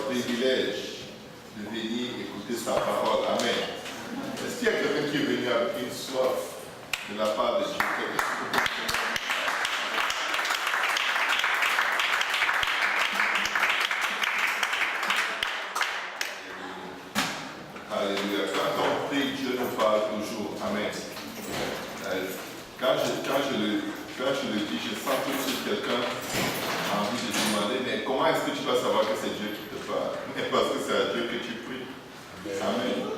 privilège de venir écouter sa parole. Amen. Est-ce qu'il y a quelqu'un qui est venu avec une soif de la part de Dieu? Alléluia. Quand on prie, Dieu nous parle toujours. Amen. Quand je le dis, je sens tout de suite quelqu'un a envie de demander, mais comment est-ce que tu vas savoir que c'est Dieu qui te parle? Mais parce que c'est à Dieu que tu pries. Amen.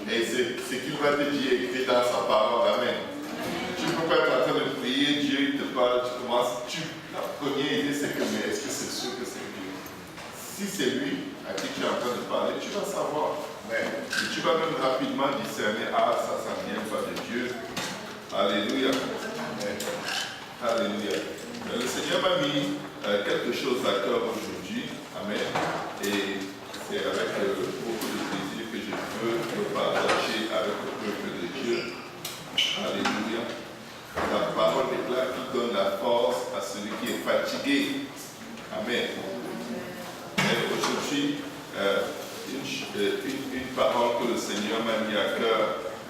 Et c'est ce qu'il va te dire écrit dans sa parole. Amen. Tu ne peux pas être en train de prier, Dieu il te parle, tu commences, la première idée c'est que, mais est-ce que c'est sûr que c'est Dieu? Si c'est lui à qui tu es en train de parler, tu vas savoir. Et tu vas même rapidement discerner, ah ça vient pas de Dieu. Alléluia. Alléluia. Le Seigneur m'a mis quelque chose à cœur aujourd'hui. Amen. Et c'est avec beaucoup de plaisir que je veux le partager avec le peuple de Dieu. Alléluia. La parole déclare qu'il donne la force à celui qui est fatigué. Amen. Et aujourd'hui, une parole que le Seigneur m'a mis à cœur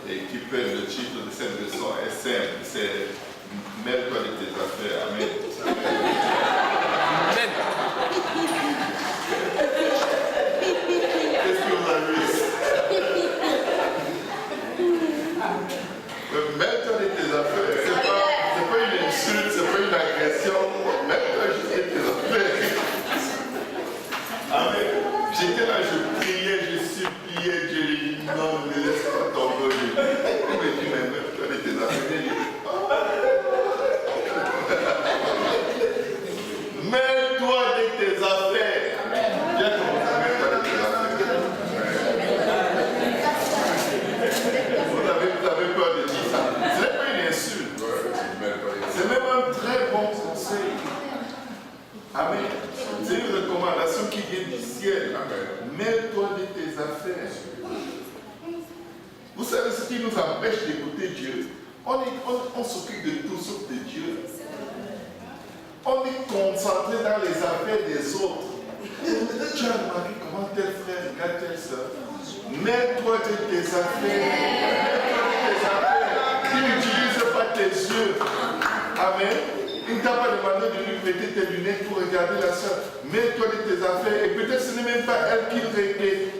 et qui peut être le titre de cette leçon est simple, c'est mêle-toi de tes affaires. Amen. Amen. Qu'est-ce que vous avez vu? Mêle-toi de tes affaires. C'est pas une insulte, c'est pas une agression. Mêle-toi juste de tes affaires. Amen. J'étais là, je priais, je suppliais, Dieu lui dit non, ne laisse pas tomber. Il me dit, mais mêle-toi de tes affaires. Mêle-toi de tes affaires. Viens commencer à mêle-toi de tes affaires. Vous avez peur de dire ça. Ce n'est pas une insulte. C'est même un très bon conseil. Amen. C'est une recommandation qui vient du ciel. Mêle-toi de tes affaires. Vous savez ce qui nous empêche d'écouter Dieu? On s'occupe de tout sauf de Dieu. On est concentré dans les affaires des autres. Tu as remarqué comment tel frère regarde telle soeur. Mets-toi de tes affaires. Mets-toi de tes affaires. Tu n'utilises pas tes yeux. Amen. Il ne t'a pas demandé de lui prêter tes lunettes pour regarder la soeur. Mets-toi de tes affaires. Et peut-être ce n'est même pas elle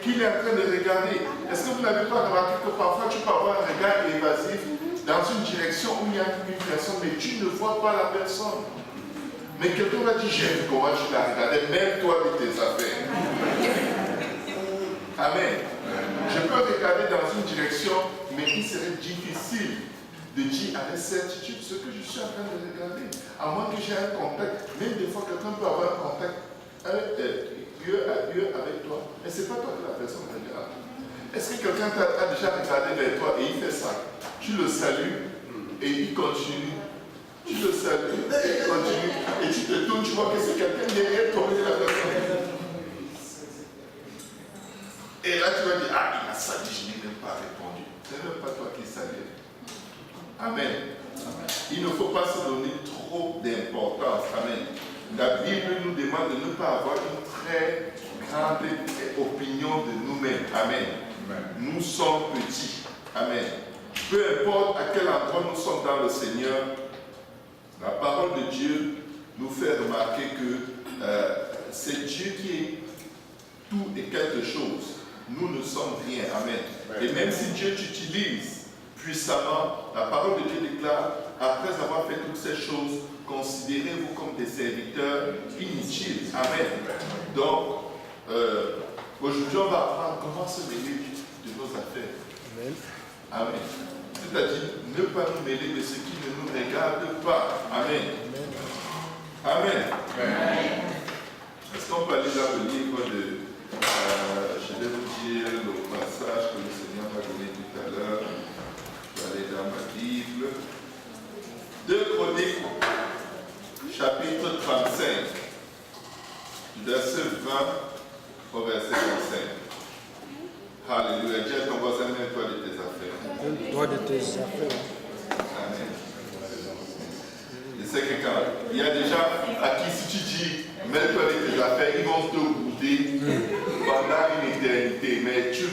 qu'il est en train de regarder. Est-ce que vous n'avez pas remarqué que parfois tu peux avoir un regard évasif dans une direction où il y a une personne, mais tu ne vois pas la personne? Mais quelqu'un va dire, j'ai vu comment tu l'as regardé, mets-toi de tes affaires. Amen. Je peux regarder dans une direction, mais il serait difficile de dire avec certitude ce que je suis en train de regarder. À moins que j'ai un contact, même des fois quelqu'un peut avoir un contact yeux à yeux avec toi, mais ce n'est pas toi que la personne regarde. Est-ce que quelqu'un t'a déjà regardé vers toi et il fait ça? Tu le salues et il continue. Tu le salues, il continue, et tu te tournes, tu vois que c'est quelqu'un derrière toi, et la personne. Et là, tu vas dire, ah, il a salué, je n'ai même pas répondu. Ce n'est même pas toi qui salue. Amen. Il ne faut pas se donner trop d'importance. Amen. La Bible nous demande de ne pas avoir une très grande opinion de nous-mêmes. Amen. Nous sommes petits. Amen. Peu importe à quel endroit nous sommes dans le Seigneur, la parole de Dieu nous fait remarquer que c'est Dieu qui est tout et quelque chose. Nous ne sommes rien. Amen. Et même si Dieu t'utilise puissamment, la parole de Dieu déclare, après avoir fait toutes ces choses, considérez-vous comme des serviteurs inutiles. Amen. Donc, aujourd'hui, on va apprendre comment se mêler de nos affaires. Amen. Amen. C'est-à-dire, ne pas nous mêler de ce qui ne nous regarde pas. Amen. Amen. Amen. Est-ce qu'on peut aller dans le livre de... je vais vous dire le passage que le Seigneur m'a donné tout à l'heure. Je vais aller dans ma Bible. 2 Chroniques, chapitre 35, du verset 20 au verset 25. Alléluia. Dis à ton voisin, mets-toi de tes affaires. Toi de tes affaires. Amen. Je sais que quand il y a des gens à qui si tu dis mets-toi de tes affaires, ils vont te bouder.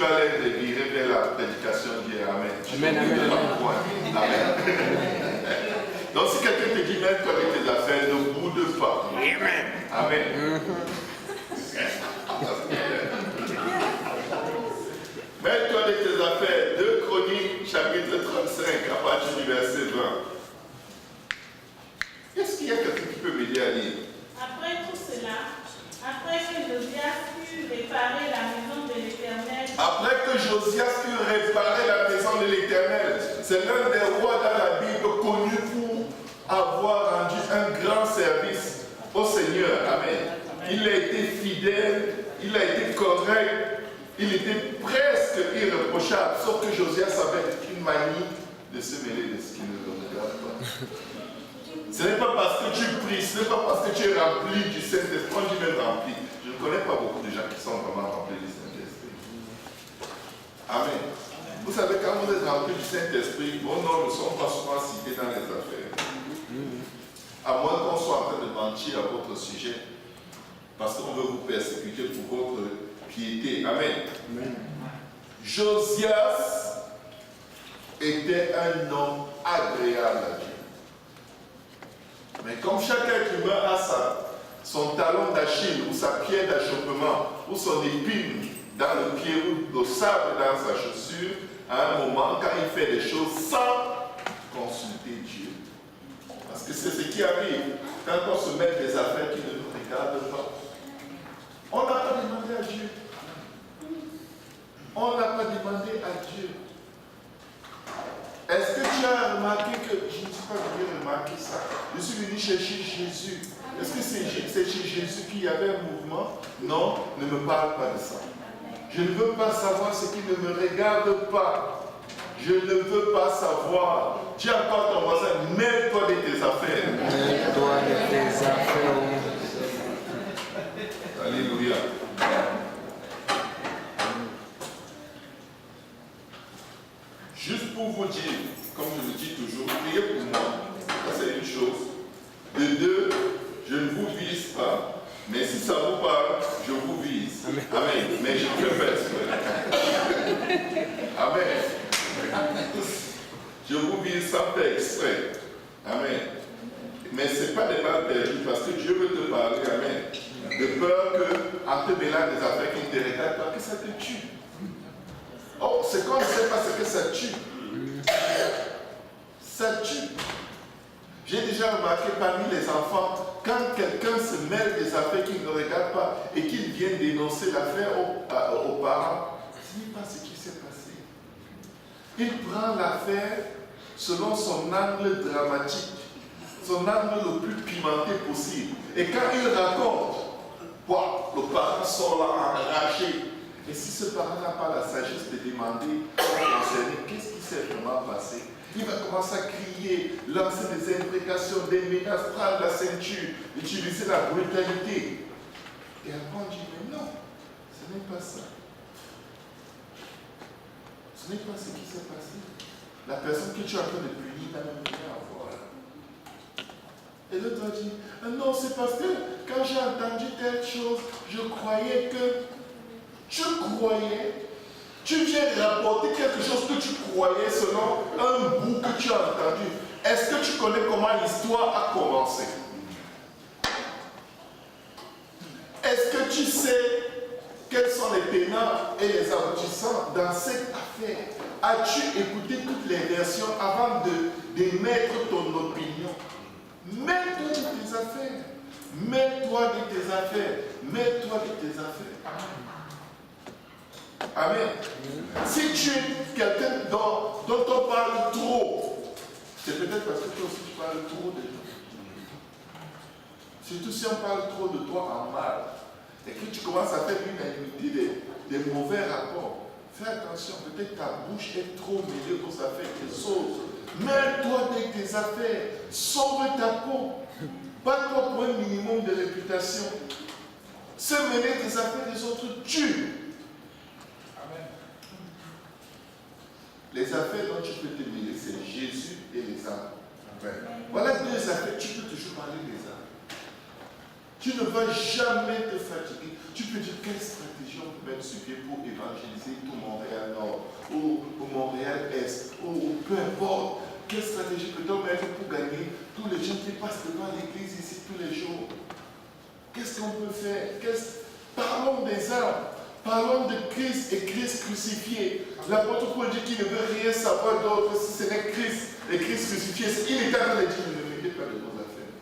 vas les revirer vers la prédication d'hier. Amen. Amen, amen, amen. Donc si quelqu'un te dit, mets-toi avec tes affaires, ne boude pas. Amen. Amen. Mets-toi avec tes affaires. 2 Chroniques, chapitre 35, à partir du verset 20. Est-ce qu'il y a quelqu'un qui peut m'aider à lire? Après tout cela, après que Josias eut réparé la maison de l'Éternel. Après que Josias eut réparé la maison de l'Éternel, c'est l'un des rois dans la Bible connu pour avoir rendu un grand service au Seigneur. Amen. Il a été fidèle, il a été correct, il était presque irréprochable, sauf que Josias avait une manie de se mêler de ce qui ne le regarde pas. Ce n'est pas parce que tu pries, ce n'est pas parce que tu es rempli du Saint-Esprit. On dit même rempli. Je ne connais pas beaucoup de gens qui sont vraiment remplis du Saint-Esprit. Amen. Vous savez, quand vous êtes rempli du Saint-Esprit, vos noms ne sont pas souvent cités dans les affaires. À moins qu'on soit en train de mentir à votre sujet, parce qu'on veut vous persécuter pour votre piété. Amen. Josias était un homme agréable à Dieu. Mais comme chaque être humain a son talon d'Achille ou sa pierre d'achoppement ou son épine dans le pied ou le sable dans sa chaussure, à un moment, quand il fait des choses sans consulter Dieu. Parce que c'est ce qui arrive quand on se met des affaires qui ne nous regardent pas. On n'a pas demandé à Dieu. On n'a pas demandé à Dieu. Est-ce que tu as remarqué que, je ne sais pas venu remarquer ça, je suis venu chercher Jésus. Est-ce que c'est chez Jésus qu'il y avait un mouvement? Non, ne me parle pas de ça. Je ne veux pas savoir ce qui ne me regarde pas. Je ne veux pas savoir. Dis encore ton voisin, mêle-toi de tes affaires. Mêle-toi de tes affaires. Alléluia. Juste pour vous dire, comme je le dis toujours, priez pour moi. Ça c'est une chose. De 2, je ne vous vise pas. Mais si ça vous parle, je vous vise. Amen. Amen. Mais je peux faire exprès. Amen. Je vous vise sans faire exprès. Amen. Mais ce n'est pas des balles perdues parce que Dieu veut te parler. Amen. De peur qu'en te mêlant des affaires qui ne te regardent pas, que ça te tue. Oh, c'est qu'on ne sait pas ce que ça tue. Ça tue. J'ai déjà remarqué parmi les enfants, quand quelqu'un se mêle des affaires qu'il ne regarde pas et qu'il vient dénoncer l'affaire aux parents, ce n'est pas ce qui s'est passé. Il prend l'affaire selon son angle dramatique, son angle le plus pimenté possible. Et quand il raconte, le parent sort là enragé. Et si ce parent n'a pas la sagesse de demander au qu'est-ce qui s'est vraiment passé, il va commencer à crier, lancer des imprécations, des menaces, prendre la ceinture, utiliser la brutalité. Et après on dit, mais non, ce n'est pas ça. Ce n'est pas ce qui s'est passé. La personne que tu es en train de punir n'a même rien à voir. Et l'autre a dit, non, c'est parce que quand j'ai entendu telle chose, je croyais que... Tu viens rapporter quelque chose que tu croyais selon un bout que tu as entendu. Est-ce que tu connais comment l'histoire a commencé? Est-ce que tu sais quels sont les tenants et les aboutissants dans cette affaire? As-tu écouté toutes les versions avant d'émettre ton opinion? Mets-toi de tes affaires. Mets-toi de tes affaires. Mets-toi de tes affaires. Amen. Si tu es quelqu'un dont on parle trop, c'est peut-être parce que toi aussi tu parles trop de gens. Surtout si on parle trop de toi en mal et que tu commences à faire l'unanimité des mauvais rapports, fais attention, peut-être ta bouche est trop mêlée aux affaires des autres. Mets-toi avec tes affaires, sauve ta peau. Bats-toi pour un minimum de réputation. Se mêler des affaires des autres tue. Les affaires dont tu peux te mêler, c'est Jésus et les âmes. Voilà 2 affaires, tu peux toujours parler des âmes. Tu ne vas jamais te fatiguer. Tu peux dire quelle stratégie on te mettre sur pied pour évangéliser tout Montréal-Nord, ou Montréal-Est, ou peu importe. Quelle stratégie peut-on mettre pour gagner tous les gens qui passent devant l'église ici tous les jours? Qu'est-ce qu'on peut faire? Parlons des âmes. Parlons de Christ et Christ crucifié. L'apôtre Paul dit qu'il ne veut rien savoir d'autre si ce n'est Christ et Christ crucifié. Il est en train de dire, ne mettez pas de vos affaires.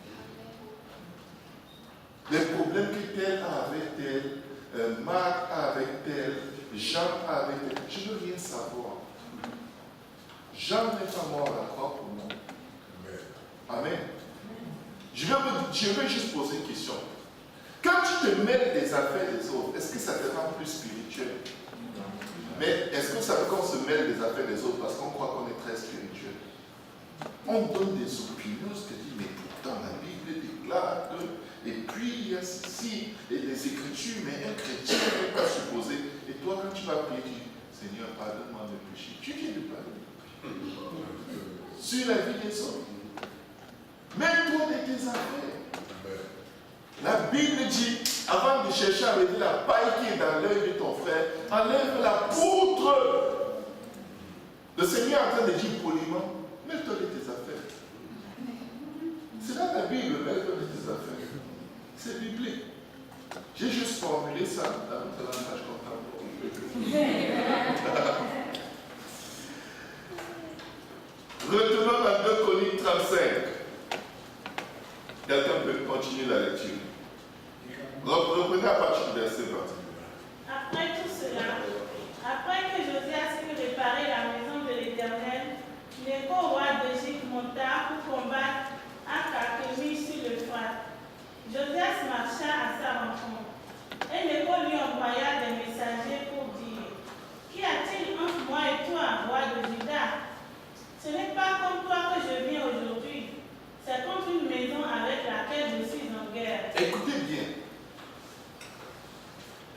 Les problèmes que tel a avec tel, Marc a avec tel, Jean a avec tel, je ne veux rien savoir. Jean n'est pas mort à la croix pour moi. Amen. Je vais juste poser une question. Quand tu te mêles des affaires des autres, est-ce que ça te rend plus spirituel? Mais est-ce que ça veut qu'on se mêle des affaires des autres parce qu'on croit qu'on est très spirituel? On donne des opinions, ce que dit, mais pourtant la Bible déclare que, et puis il y a ceci, et les Écritures, mais un chrétien n'est pas supposé. Et toi, quand tu vas prier, tu dis, Seigneur, pardonne-moi mes péchés. Tu viens de parler sur la vie des autres. Mêle-toi de tes affaires. La Bible dit, avant de chercher à retirer la paille qui est dans l'œil de ton frère, enlève la poutre. Le Seigneur est en train de dire poliment, mets-toi de tes affaires. C'est là la Bible, mets-toi de tes affaires. C'est biblique. J'ai juste formulé ça dans notre langage contemporain. Retournons à 2 Corinthiens 35. Quelqu'un peut continuer la lecture. Reprenez à partir du verset 20. Après tout cela, après que Josias eut réparé la maison de l'Éternel, Néco, roi d'Égypte, monta pour combattre à Carchemish sur l'Euphrate. Josias marcha à sa rencontre. Et Néco lui envoya des messagers pour dire, qu'y a-t-il entre moi et toi, roi de Juda? Ce n'est pas comme toi que je viens aujourd'hui. C'est contre une maison avec laquelle je suis en guerre. Écoutez bien.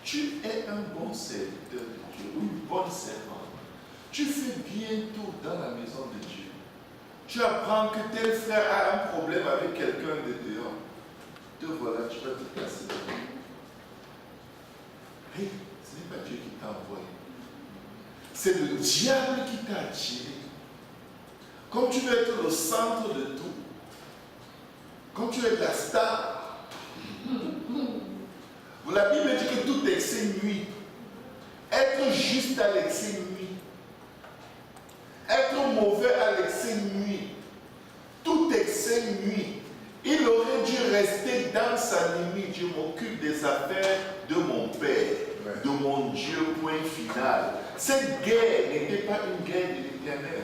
Tu es un bon serviteur de Dieu, ou une bonne servante. Tu fais bien tout dans la maison de Dieu. Tu apprends que tel frère a un problème avec quelqu'un de dehors. Te voilà, tu vas te placer devant. Hey, ce n'est pas Dieu qui t'a envoyé. C'est le diable qui t'a attiré. Comme tu veux être le centre de tout, comme tu es la star, la Bible dit que tout excès nuit. Être juste à l'excès nuit. Être mauvais à l'excès nuit. Tout excès nuit. Il aurait dû rester dans sa limite. Je m'occupe des affaires de mon Père, de mon Dieu, point final. Cette guerre n'était pas une guerre de l'Éternel.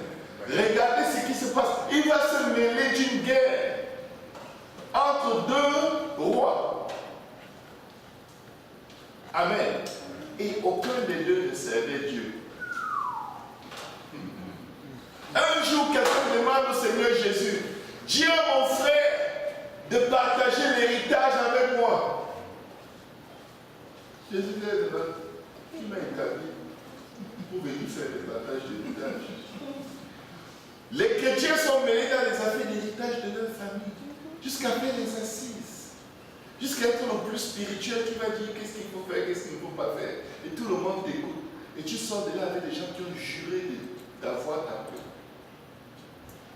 Regardez ce qui se passe. Il va se mêler d'une guerre entre deux rois. Amen. Et aucun des deux ne servait Dieu. Un jour, quelqu'un demande au Seigneur Jésus, dis à mon frère de partager l'héritage avec moi. Jésus lui demande, qui m'a établi pour venir faire le partage d'héritage? Les chrétiens sont mêlés dans les affaires d'héritage de leur famille, jusqu'à faire les assises, jusqu'à être le plus spirituel qui va dire qu'est-ce qu'il faut faire, qu'est-ce qu'il ne faut pas faire. Et tout le monde t'écoute. Et tu sors de là avec des gens qui ont juré d'avoir ta paix,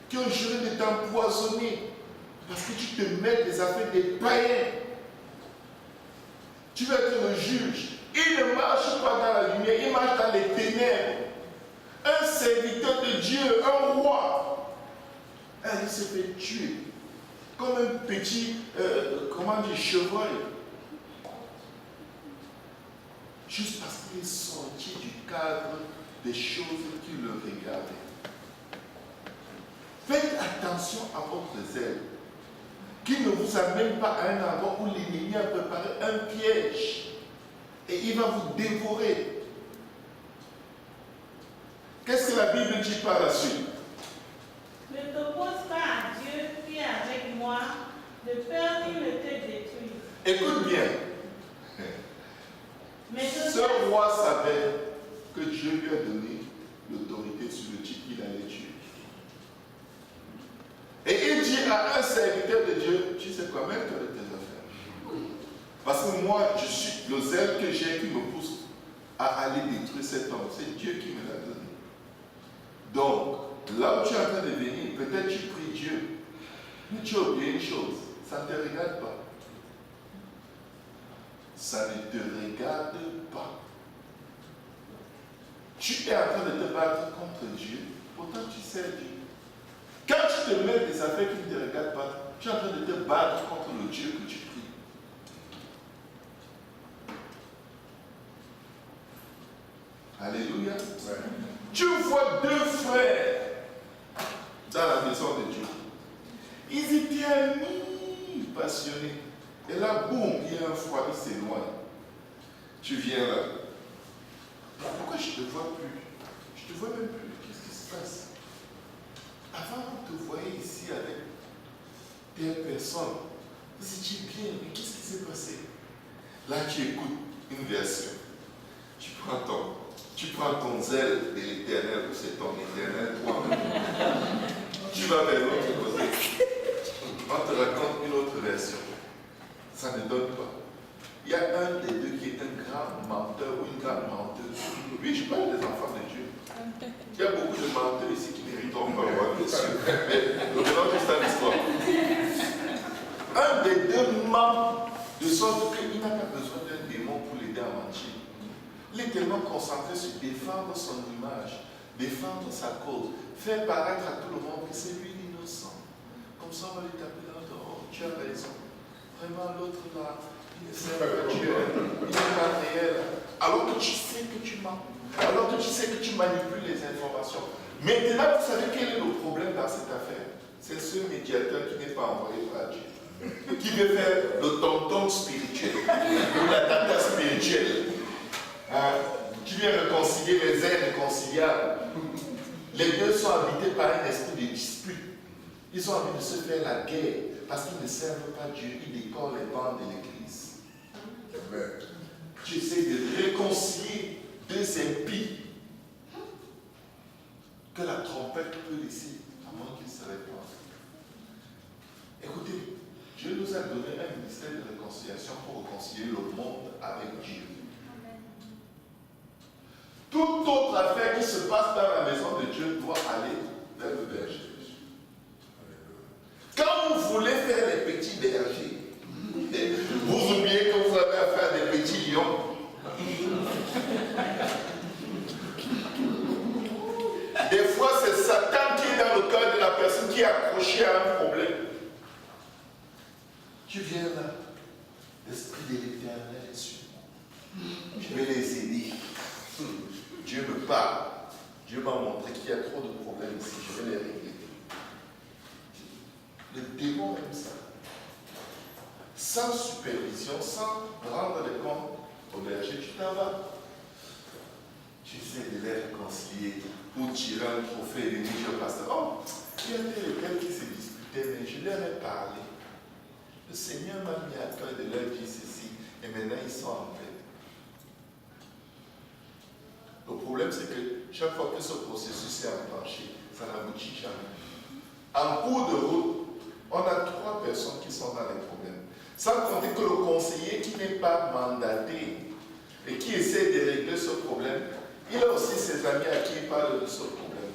qui ont juré de t'empoisonner, parce que tu te mets des affaires des païens. Tu veux être le juge. Il ne marche pas dans la lumière, il marche dans les ténèbres. Un serviteur de Dieu, un roi, il se fait tuer comme un petit, chevreuil. Juste parce qu'il est sorti du cadre des choses qui le regardaient. Faites attention à votre zèle, qu'il ne vous amène pas à un endroit où l'ennemi a préparé un piège et il va vous dévorer. Qu'est-ce que la Bible dit par la suite? Ne t'oppose pas à Dieu qui est avec moi, de peur qu'il ne te détruise. Écoute bien. Mais ce roi savait que Dieu lui a donné l'autorité sur le type qu'il allait tuer. Et il dit à un serviteur de Dieu, tu sais quoi, mets-toi de tes affaires. Parce que moi, je suis le zèle que j'ai qui me pousse à aller détruire cet homme. C'est Dieu qui me l'a donné. Donc, là où tu es en train de venir, peut-être tu pries Dieu, mais tu as oublié une chose, ça ne te regarde pas. Ça ne te regarde pas. Tu es en train de te battre contre Dieu, pourtant tu sais Dieu. Quand tu te mets des affaires qui ne te regardent pas, tu es en train de te battre contre le Dieu que tu pries. Alléluia. Ouais. Tu vois deux frères dans la maison de Dieu. Ils étaient amis, passionnés. Et là, boum, il y a un froid, il s'éloigne. Tu viens là. Pourquoi je ne te vois plus? Je ne te vois même plus. Qu'est-ce qui se passe? Avant, on te voyait ici avec telle personne. Vous étiez bien, mais qu'est-ce qui s'est passé? Là, tu écoutes une version. Tu prends ton zèle de l'éternel, ou c'est ton éternel toi-même. Tu vas vers l'autre côté. On te raconte une autre version. Ça ne donne pas. Il y a un des deux qui est un grand menteur ou une grande menteuse. Oui, je parle des enfants de Dieu. Il y a beaucoup de menteurs ici qui n'hériteront pas voir, bien sûr. Mais nous venons juste à l'histoire. Un des deux ment de sorte qu'il n'a pas besoin d'un démon pour l'aider à mentir. Il est tellement concentré sur défendre son image, défendre sa cause, faire paraître à tout le monde que c'est lui l'innocent. Comme ça, on va lui taper dans le dos. Oh, tu as raison. Vraiment, l'autre là, il ne sert pas Dieu. Il n'est pas réel. Alors que tu sais que tu mens. Alors que tu sais que tu manipules les informations. Maintenant, vous savez quel est le problème dans cette affaire? C'est ce médiateur qui n'est pas envoyé par Dieu. Qui veut faire le tonton spirituel. Ou la tata spirituelle. Qui vient réconcilier les irréconciliables. Les deux sont habités par un esprit de dispute. Ils ont envie de se faire la guerre parce qu'ils ne servent pas Dieu. Ils décorent les bancs de l'église. Tu essaies de réconcilier deux impies que la trompette peut laisser, à moins qu'ils ne se répandent. Écoutez, Dieu nous a donné un ministère de réconciliation pour réconcilier le monde avec Dieu. Toute autre affaire qui se passe dans la maison de Dieu doit aller vers le berger. Quand vous voulez faire les petits bergers, vous oubliez que vous avez affaire à des petits lions. Des fois, c'est Satan qui est dans le cœur de la personne qui est accroché à un problème. Tu viens là, l'esprit de l'Éternel est sur moi. Je vais les aider. Dieu me parle. Dieu m'a montré qu'il y a trop de problèmes ici. Je vais les régler. Le démon aime ça. Sans supervision, sans rendre les comptes au berger, tu t'en vas. Tu essaies de les réconcilier pour tirer un trophée et venir au pasteur. Oh, il y a quelqu'un qui se disputait, mais je leur ai parlé. Le Seigneur m'a mis à cœur de leur dire ceci, et maintenant ils sont en paix. Le problème, c'est que chaque fois que ce processus est enclenché, ça n'aboutit jamais. En cours de route, on a 3 personnes qui sont dans les problèmes. Sans compter que le conseiller qui n'est pas mandaté et qui essaie de régler ce problème, il a aussi ses amis à qui il parle de ce problème.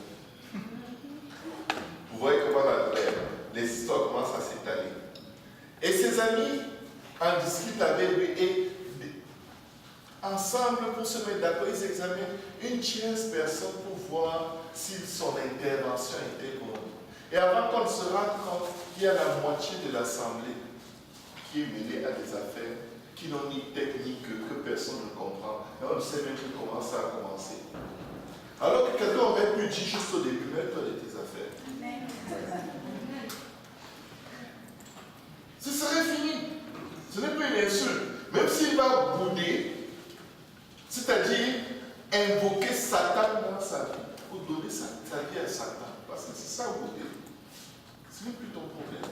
Vous voyez comment les histoires commencent à s'étaler. Et ses amis en discutent avec lui et ensemble, pour se mettre d'accord, ils examinent une tierce personne pour voir si son intervention était bonne. Et avant qu'on se rende compte qu'il y a la moitié de l'assemblée qui est mêlée à des affaires qui n'ont ni technique que personne ne comprend. Et on ne sait même plus comment ça a commencé. Alors que quelqu'un aurait pu dire juste au début, mets-toi de tes affaires. Ce serait fini. Ce n'est plus une insulte. Même s'il va bouder, c'est-à-dire invoquer Satan dans sa vie, pour donner sa vie à Satan. Parce que c'est ça bouder. Ce n'est plus ton problème.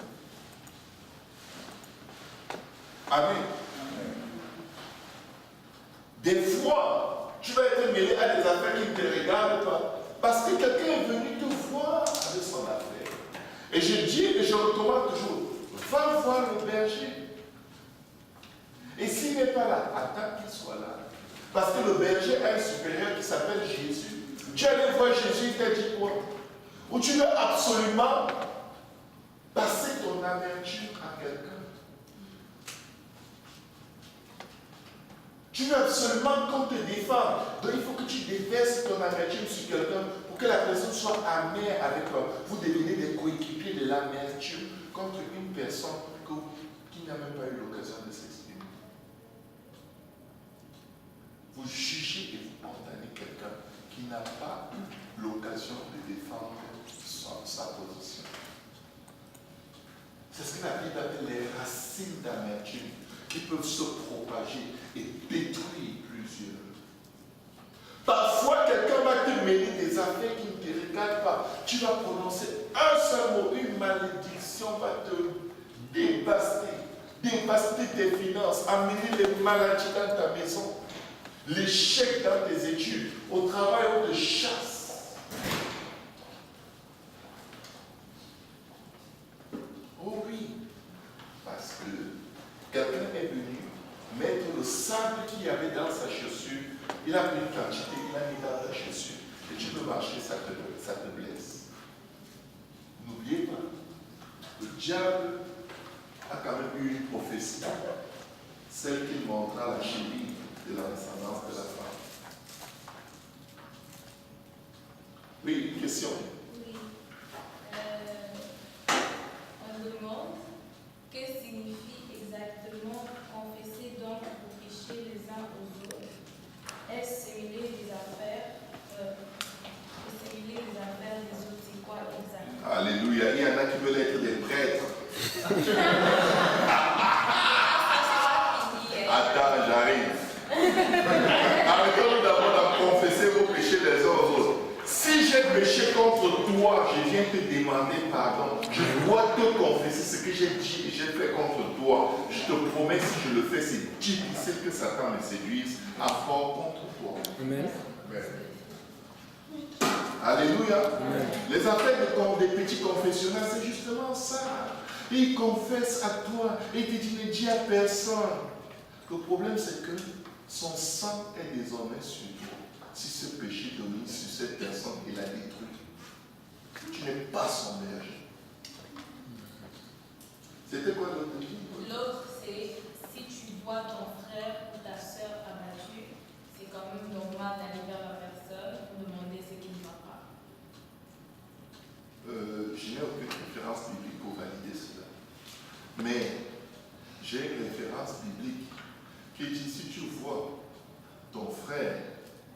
Amen. Des fois, tu vas être mêlé à des affaires qui ne te regardent pas. Parce que quelqu'un est venu te voir avec son affaire. Et je dis et je recommande toujours, va voir le berger. Et s'il n'est pas là, attends qu'il soit là. Parce que le berger a un supérieur qui s'appelle Jésus. Tu es allé voir Jésus, il t'a dit quoi? Ou tu veux absolument passer ton amertume à quelqu'un. Tu veux absolument qu'on te défende. Donc il faut que tu déverses ton amertume sur quelqu'un pour que la personne soit amère avec toi. Vous devenez des coéquipiers de l'amertume contre une personne qui n'a même pas eu l'occasion de s'exprimer. Vous jugez et vous condamnez quelqu'un qui n'a pas eu l'occasion de défendre sa position. C'est ce que la Bible appelle les racines d'amertume qui peuvent se propager et détruire plusieurs. Parfois, quelqu'un va te mêler des affaires qui ne te regardent pas. Tu vas prononcer un seul mot, une malédiction va te dévaster tes finances, amener les maladies dans ta maison, l'échec dans tes études, au travail, on te chasse. Oh oui, parce que quelqu'un est venu mettre le sable qu'il y avait dans sa chaussure, il a pris une quantité, il a mis dans ta chaussure, et tu peux marcher, ça te blesse. N'oubliez pas, le diable a quand même eu une prophétie, celle qui montra la cheville de la descendance de la femme. Oui, une question. Oui. On demande que signifie exactement confesser donc vos péchés les uns aux autres. Est-ce simuler les affaires des autres? C'est quoi exactement? Alléluia. Il y en a qui veulent être des prêtres. Attends, j'arrive. Arrêtons d'abord de confesser vos péchés les uns aux autres. Si j'ai péché contre toi, je viens te demander pardon. Je dois te confesser ce que j'ai dit et j'ai fait contre toi. Je te promets, si je le fais, c'est difficile que Satan me séduise à fort contre toi. Amen. Amen. Alléluia. Amen. Les affaires des petits confessionnels, c'est justement ça. Il confesse à toi et il te dit ne dis à personne. Le problème, c'est que son sang est désormais sur toi. Si ce péché domine sur cette personne, il la détruit. Tu n'es pas son berger. C'était quoi l'autre vie? L'autre, c'est si tu vois ton frère ou ta soeur abattu, c'est quand même normal d'aller vers la personne pour demander ce qui ne va pas. Je n'ai aucune référence biblique pour valider cela. Mais j'ai une référence biblique qui dit si tu vois ton frère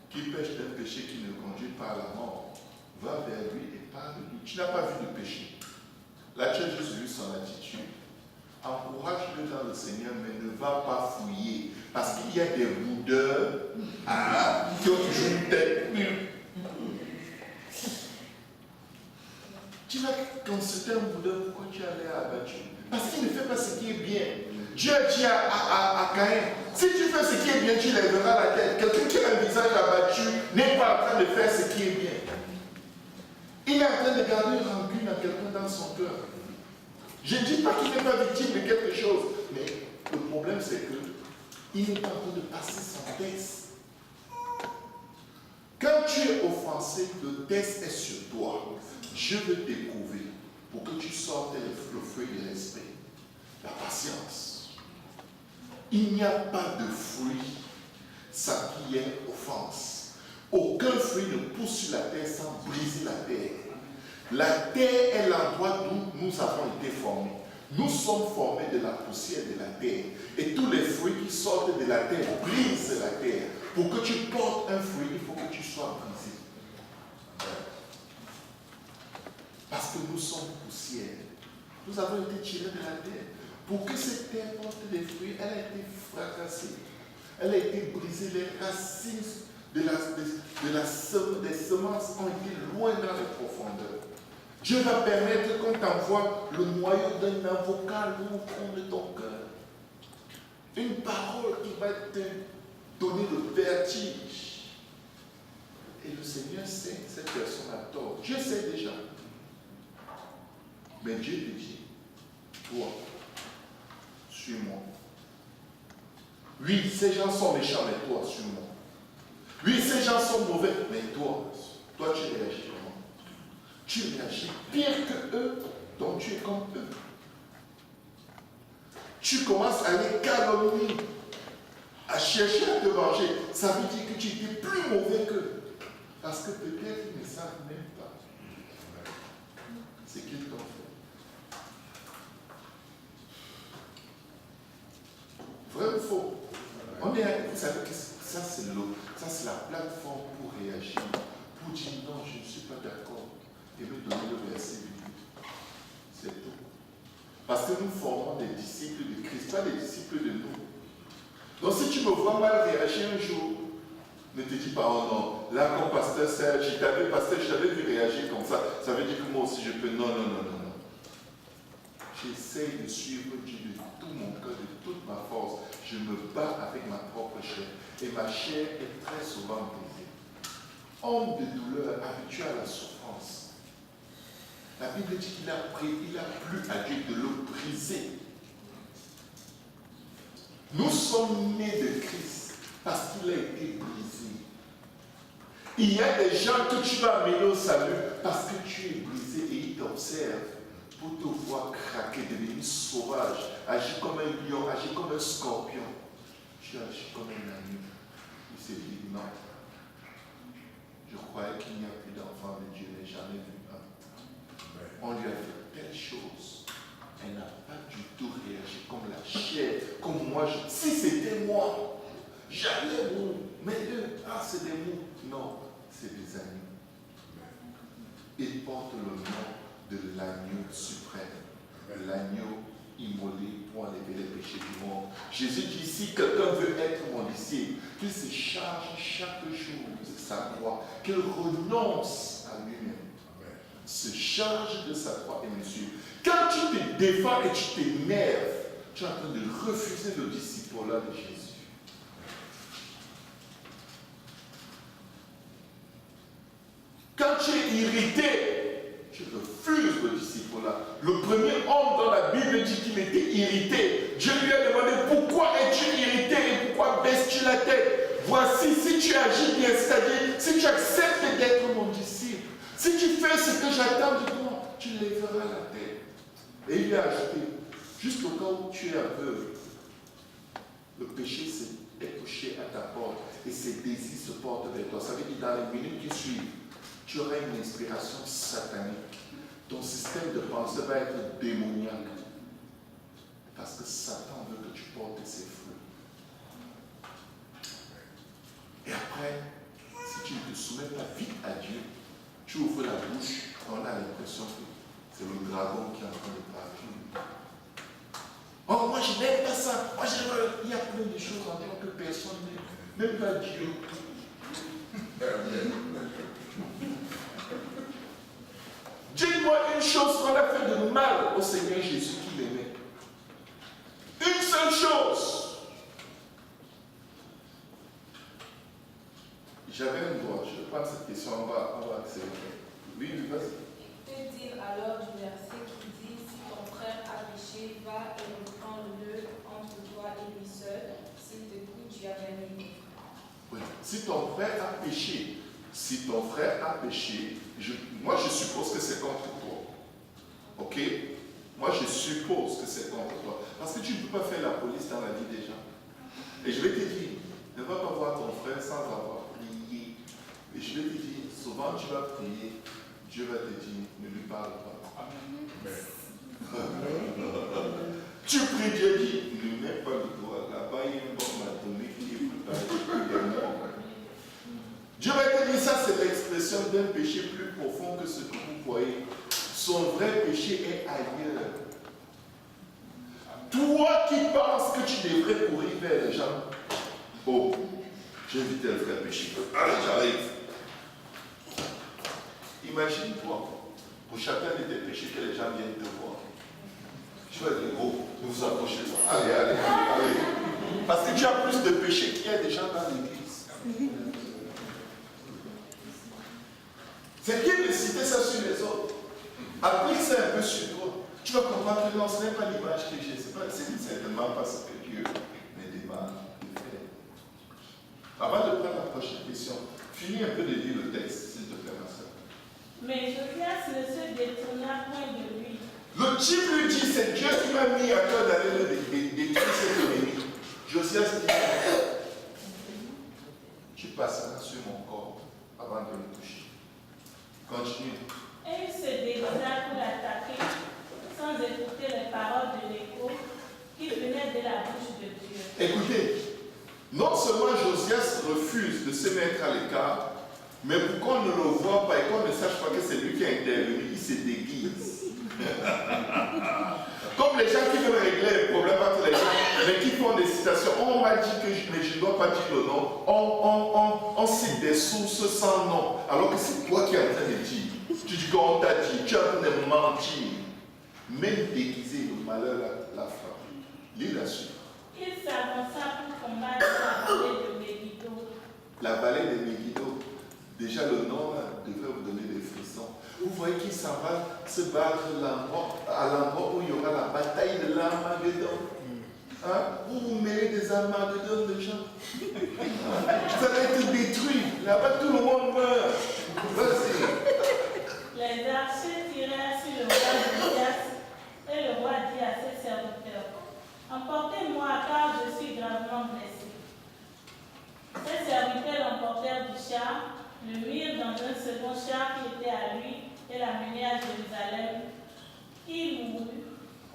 qui pêche d'un péché qui ne conduit pas à la mort, va vers lui et parle-lui. Tu n'as pas vu le péché. Là, tu as juste vu son attitude. Encourage-le dans le Seigneur, mais ne va pas fouiller. Parce qu'il y a des boudeurs qui ont toujours une tête. Tu vas consulter un boudeur, pourquoi tu as l'air abattu? Parce qu'il ne fait pas ce qui est bien. Dieu a dit à Caïn, si tu fais ce qui est bien, tu lèveras la tête. Quelqu'un qui a un visage abattu n'est pas en train de faire ce qui est bien. Il est en train de garder une rancune à quelqu'un dans son cœur. Je ne dis pas qu'il n'est pas victime de quelque chose, mais le problème c'est qu'il n'est pas en train de passer son test. Quand tu es offensé, le test est sur toi. Je veux t'éprouver pour que tu sortes le fruit de l'esprit. La patience. Il n'y a pas de fruit sans qu'il y ait offense. Aucun fruit ne pousse sur la terre sans briser la terre. La terre est l'endroit d'où nous avons été formés. Nous sommes formés de la poussière de la terre. Et tous les fruits qui sortent de la terre brisent la terre. Pour que tu portes un fruit, il faut que tu sois brisé. Parce que nous sommes poussière. Nous avons été tirés de la terre. Pour que cette terre porte des fruits, elle a été fracassée. Elle a été brisée. Les racines des semences ont été loin dans les profondeurs. Dieu va permettre qu'on t'envoie le noyau d'un avocat au fond de ton cœur. Une parole qui va te donner le vertige. Et le Seigneur sait que cette personne a tort. Dieu sait déjà. Mais Dieu te dit, toi, suis-moi. Oui, ces gens sont méchants, mais toi, suis-moi. sont mauvais. Mais toi tu réagis comment? Tu réagis pire que eux, donc tu es comme eux. Tu commences à les calomnier, à chercher à te venger. Ça veut dire que tu étais plus mauvais qu'eux. Parce que peut-être ils ne savent même pas ce qu'ils t'ont fait. Vrai ou faux? Vous savez que ça c'est la plateforme pour réagir, pour dire non, je ne suis pas d'accord, et me donner le verset biblique. C'est tout. Parce que nous formons des disciples de Christ, pas des disciples de nous. Donc si tu me vois mal réagir un jour, ne te dis pas, oh non, là comme pasteur Serge, je t'avais vu réagir comme ça veut dire que moi aussi je peux. Non. J'essaye de suivre Dieu de tout mon cœur, de toute ma force. Je me bats avec ma propre chair. Et ma chair est très souvent brisée. Homme de douleur, habitué à la souffrance. La Bible dit qu'il a plu à Dieu de le briser. Nous sommes nés de Christ parce qu'il a été brisé. Il y a des gens que tu vas amener au salut parce que tu es brisé et ils t'observent pour te voir craquer, devenir sauvage, agir comme un lion, agir comme un scorpion. Tu agis comme un agneau. Il s'est dit non. Je croyais qu'il n'y a plus d'enfant de Dieu, mais j'en ai vu un. On lui a fait telle chose. Elle n'a pas du tout réagi comme la chair, comme moi. Si c'était moi, j'allais mou. Mais eux, c'est des mous. Non, c'est des agneaux. Ils portent le nom de l'agneau suprême. L'agneau immolé pour enlever les péchés du monde. Jésus dit, si quelqu'un veut être mon disciple, qu'il se charge chaque jour de sa croix, qu'il renonce à lui-même. Se charge de sa croix et me suit. Quand tu te défends et tu t'énerves, tu es en train de refuser le disciple-là de Jésus. Quand tu es irrité, tu refuses le disciple-là. Le premier homme dans la Bible dit qu'il était irrité. Dieu lui a demandé pourquoi es-tu irrité et pourquoi baisses-tu la tête? Voici, si tu agis bien, c'est-à-dire si tu acceptes d'être mon disciple, si tu fais ce que j'attends de toi, tu lèveras la tête. Et il a ajouté, jusqu'au cas où tu es aveugle, le péché est touché à ta porte et ses désirs se portent vers toi. Ça veut dire dans les minutes qui suivent, tu auras une inspiration satanique. Ton système de pensée va être démoniaque. Parce que Satan veut que tu portes ses fruits. Et après, si tu ne te soumets pas vite à Dieu, tu ouvres la bouche, on a l'impression que c'est le dragon qui est en train de parler. Oh, moi je n'aime pas ça. Moi, il y a plein de choses en tant que personne n'aime. Même pas Dieu. Dites-moi une chose qu'on a fait de mal au Seigneur Jésus qu'il aimait. Une seule chose. J'avais un droit. Je prends cette question, on va accélérer. Oui, vas-y. Que dire alors du verset qui dit si ton frère a péché, va et reprends-le entre toi et lui seul. S'il te coûte, tu as gagné. Oui. Si ton frère a péché, moi je suppose que c'est contre toi. Ok? Moi je suppose que c'est contre toi. Parce que tu ne peux pas faire la police dans la vie des gens. Et je vais te dire, ne va pas voir ton frère sans avoir prié. Et je vais te dire, souvent tu vas prier, Dieu va te dire, ne lui parle pas. Tu pries, Dieu dit, ne mets pas le doigt. Là-bas, il y a un bon atomique qui est préparé. Dieu va te dire, ça c'est l'expression d'un péché plus profond que ce que vous voyez. Son vrai péché est ailleurs. Toi qui penses que tu devrais courir vers les gens, oh, j'ai vu tel vrai péché. Allez, j'arrive. Imagine-toi, pour chacun de tes péchés, que les gens viennent te voir. Tu vas dire, oh, ne vous approchez pas. Allez. Parce que tu as plus de péchés qu'il y a des gens dans l'église. C'est bien de citer ça sur les autres. Applique ça un peu sur toi. Tu vas comprendre que non, ce n'est pas l'image que j'ai. C'est certainement pas ce que Dieu me demande de faire. Avant de prendre la prochaine question. Finis un peu de lire le texte, s'il te plaît, ma soeur. Mais Josias ne se détourna point de lui. Le type lui dit, c'est Dieu qui m'a mis à cœur d'aller le détruire cet ennemi. Josias dit, tu passeras sur mon corps avant de le toucher. Continue. Et il se déguisa pour l'attaquer, sans écouter les paroles de l'écho qui venaient de la bouche de Dieu. Écoutez, non seulement Josias refuse de se mettre à l'écart, mais pour qu'on ne le voit pas et qu'on ne sache pas que c'est lui qui a intervenu, il se déguise. Comme les gens qui veulent régler les problèmes entre les gens, mais qui font des citations. On m'a dit que mais je ne dois pas dire le nom. On cite des sources sans nom, alors que c'est toi qui es en train de dire. Tu dis qu'on t'a dit, tu es en train de mentir. Même déguisé, le malheur la frappe. Lis la suite. Il s'avança pour combattre la vallée de Megiddo. La vallée de Megiddo. Déjà le nom là, devrait vous donner des frissons. Vous voyez qu'il s'en va se battre à l'endroit où il y aura la bataille de l'Armageddon. Hein? Vous vous mêlez des Armageddon de gens. Ça va être détruit. Là-bas, tout le monde meurt. Vas-y. Les archers tirèrent sur le roi Josias, et le roi dit à ses serviteurs, emportez-moi car je suis gravement blessé. Ses serviteurs l'emportèrent du char, le mirent dans un second char qui était à lui et l'amenèrent à Jérusalem. Il mourut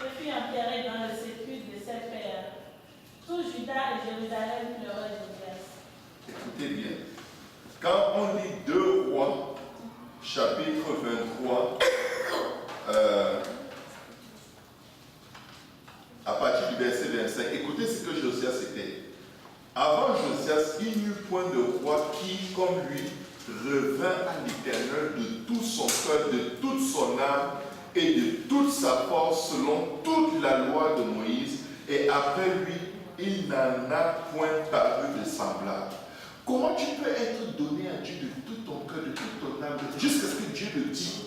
et fut enterré dans le sépulcre de ses pères. Tout Juda et Jérusalem pleuraient Josias. Écoutez bien. Quand on lit 2 Rois, chapitre 23, à partir du verset 25, écoutez ce que Josias était. Avant Josias, il n'y eut point de roi qui, comme lui, revint à l'Éternel de tout son cœur, de toute son âme et de toute sa force, selon toute la loi de Moïse. Et après lui, il n'en a point paru de semblable. Comment tu peux être donné à Dieu de tout ton cœur, de toute ton âme, jusqu'à ce que Dieu le dise?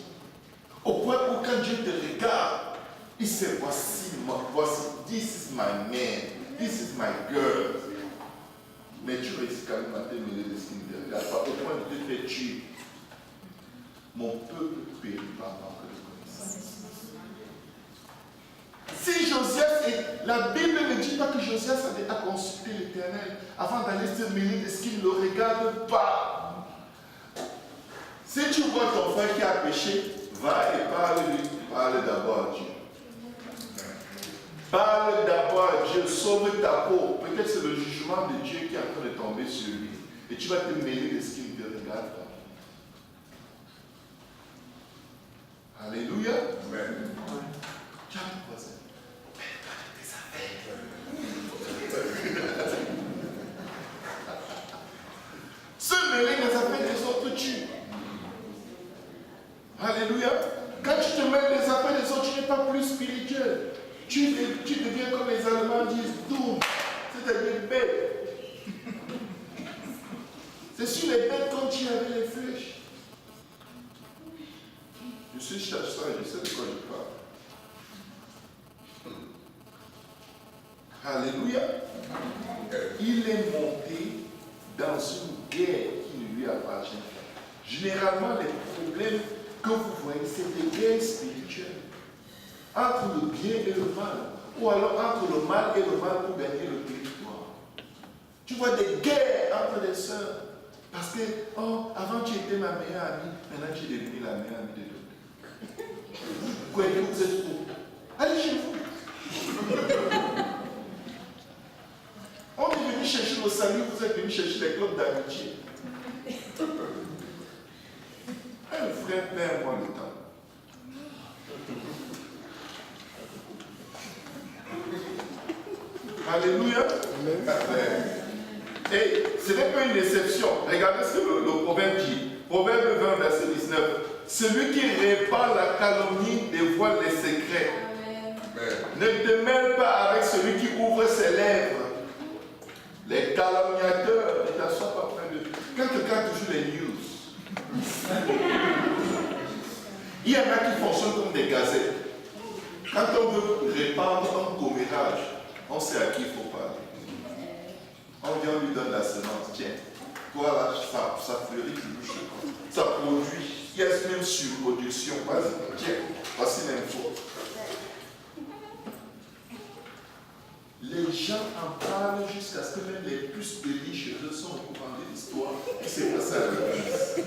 Au point où quand Dieu te regarde, il sait, voici, this is my man, this is my girl. Mais tu réussis quand même à te mêler de ce qui ne te regarde pas, au point de te faire tuer. Mon peuple périt par manque de connaissance. Si Josias, la Bible ne dit pas que Josias a consulté l'Éternel avant d'aller se mêler de ce qu'il ne le regarde pas. Si tu vois ton frère qui a péché, va et parle-lui. Parle d'abord à Dieu. Parle d'abord à Dieu, sauve ta peau. Peut-être c'est le jugement de Dieu qui est en train de tomber sur lui. Et tu vas te mêler de ce qu'il ne te regarde pas. Alléluia. Amen. Tu as ton voisin. Se mêler des affaires des autres tue. Alléluia. Quand tu te mêles des affaires des autres, tu n'es pas plus spirituel. Tu deviens comme les Allemands disent, doom, c'est-à-dire bête. C'est sur les bêtes quand tu avais les flèches. Je suis chasseur et je sais de quoi je parle. Alléluia. Il est monté dans une guerre qui ne lui appartient pas. Généralement, les problèmes que vous voyez, c'est des guerres spirituelles. Entre le bien et le mal. Ou alors entre le mal et le mal pour gagner le territoire. Tu vois des guerres entre les sœurs. Parce que, oh, avant tu étais ma meilleure amie, maintenant tu es devenue la meilleure amie de l'autre. Vous croyez que vous êtes où? Allez chez vous. On est venu chercher le salut, vous êtes venu chercher les clubs d'amitié. Un frère perd moi le temps. Alléluia. Amen. Et ce n'est pas une exception. Regardez ce que le proverbe dit. Proverbe 20, verset 19. Celui qui répand la calomnie dévoile les secrets. Amen. Ne te mêle pas avec celui qui ouvre ses lèvres. Les calomniateurs, ne t'assoient pas près de. Quand quelqu'un a toujours les news, il y en a qui fonctionnent comme des gazettes. Quand on veut répandre un commérage, on sait à qui il faut parler. On vient, on lui donne la semence. Tiens, toi là, ça fleurit toujours chez toi. Ça produit. Il y a même surproduction. Vas-y, tiens, voici l'info. Les gens en parlent jusqu'à ce que même les puces de lit chez eux sont au courant de l'histoire. Et c'est pas ça l'église.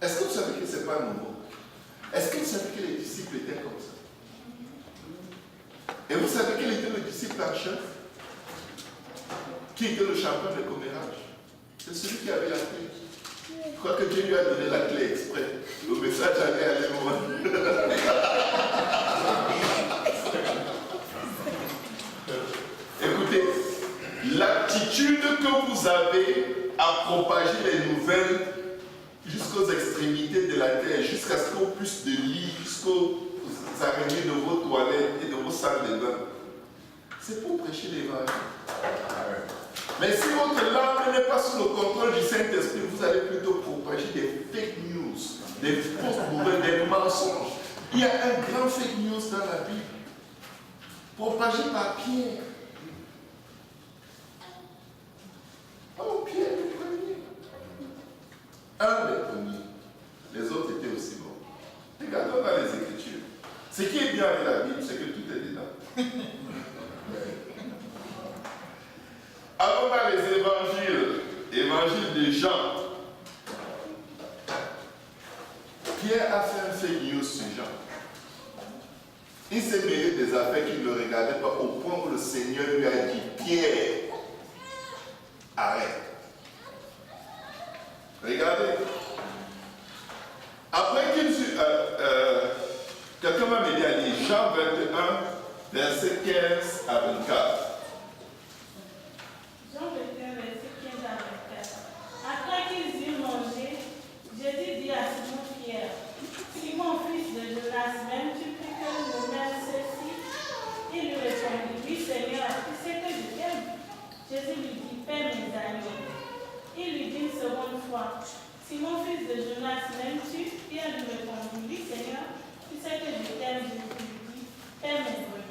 Est-ce que vous savez que ce n'est pas nouveau? Est-ce que vous savez que les disciples étaient comme ça? Et vous savez quel était le disciple en chef? Qui était le champion de commérage? C'est celui qui avait la clé. Je crois que Dieu lui a donné la clé exprès. Le message allait aller loin. Écoutez, l'attitude que vous avez à propager les nouvelles jusqu'aux extrémités de la terre, jusqu'à ce qu'on puisse de lits, jusqu'aux araignées de vos toilettes et de vos salles de bain, c'est pour prêcher l'évangile. Mais si votre langue n'est pas sous le contrôle du Saint-Esprit, vous allez plutôt propager des fake news, des fausses nouvelles, des mensonges. Il y a un grand fake news dans la Bible, propagé par Pierre. Oh, Pierre le premier. Un des premiers. Les autres étaient aussi bons. Regardons dans les Écritures. Ce qui est bien avec la Bible, c'est que tout est dedans. Allons dans les évangiles. Évangile de Jean. Pierre a fait un fake news sur Jean. Il s'est mêlé des affaires qui ne le regardaient pas au point où le Seigneur lui a dit, Pierre, arrête. Regardez. Après qu'il fut... quelqu'un m'a dit à lire Jean 21, verset 15 à 24. Jean 21, verset 15 à 24. Après qu'ils eurent mangé, Jésus dit à Simon-Pierre, Simon, fils de Jonas, m'aimes-tu plus que nous-mêmes ceci? Il lui répondit, oui Seigneur, tu sais que je t'aime. Jésus lui dit, paie mes agneaux. Il lui dit une seconde fois, Simon, fils de Jonas, m'aimes-tu? Pierre lui répondit, oui Seigneur, tu sais que je t'aime. Jésus lui dit, paie mes agneaux.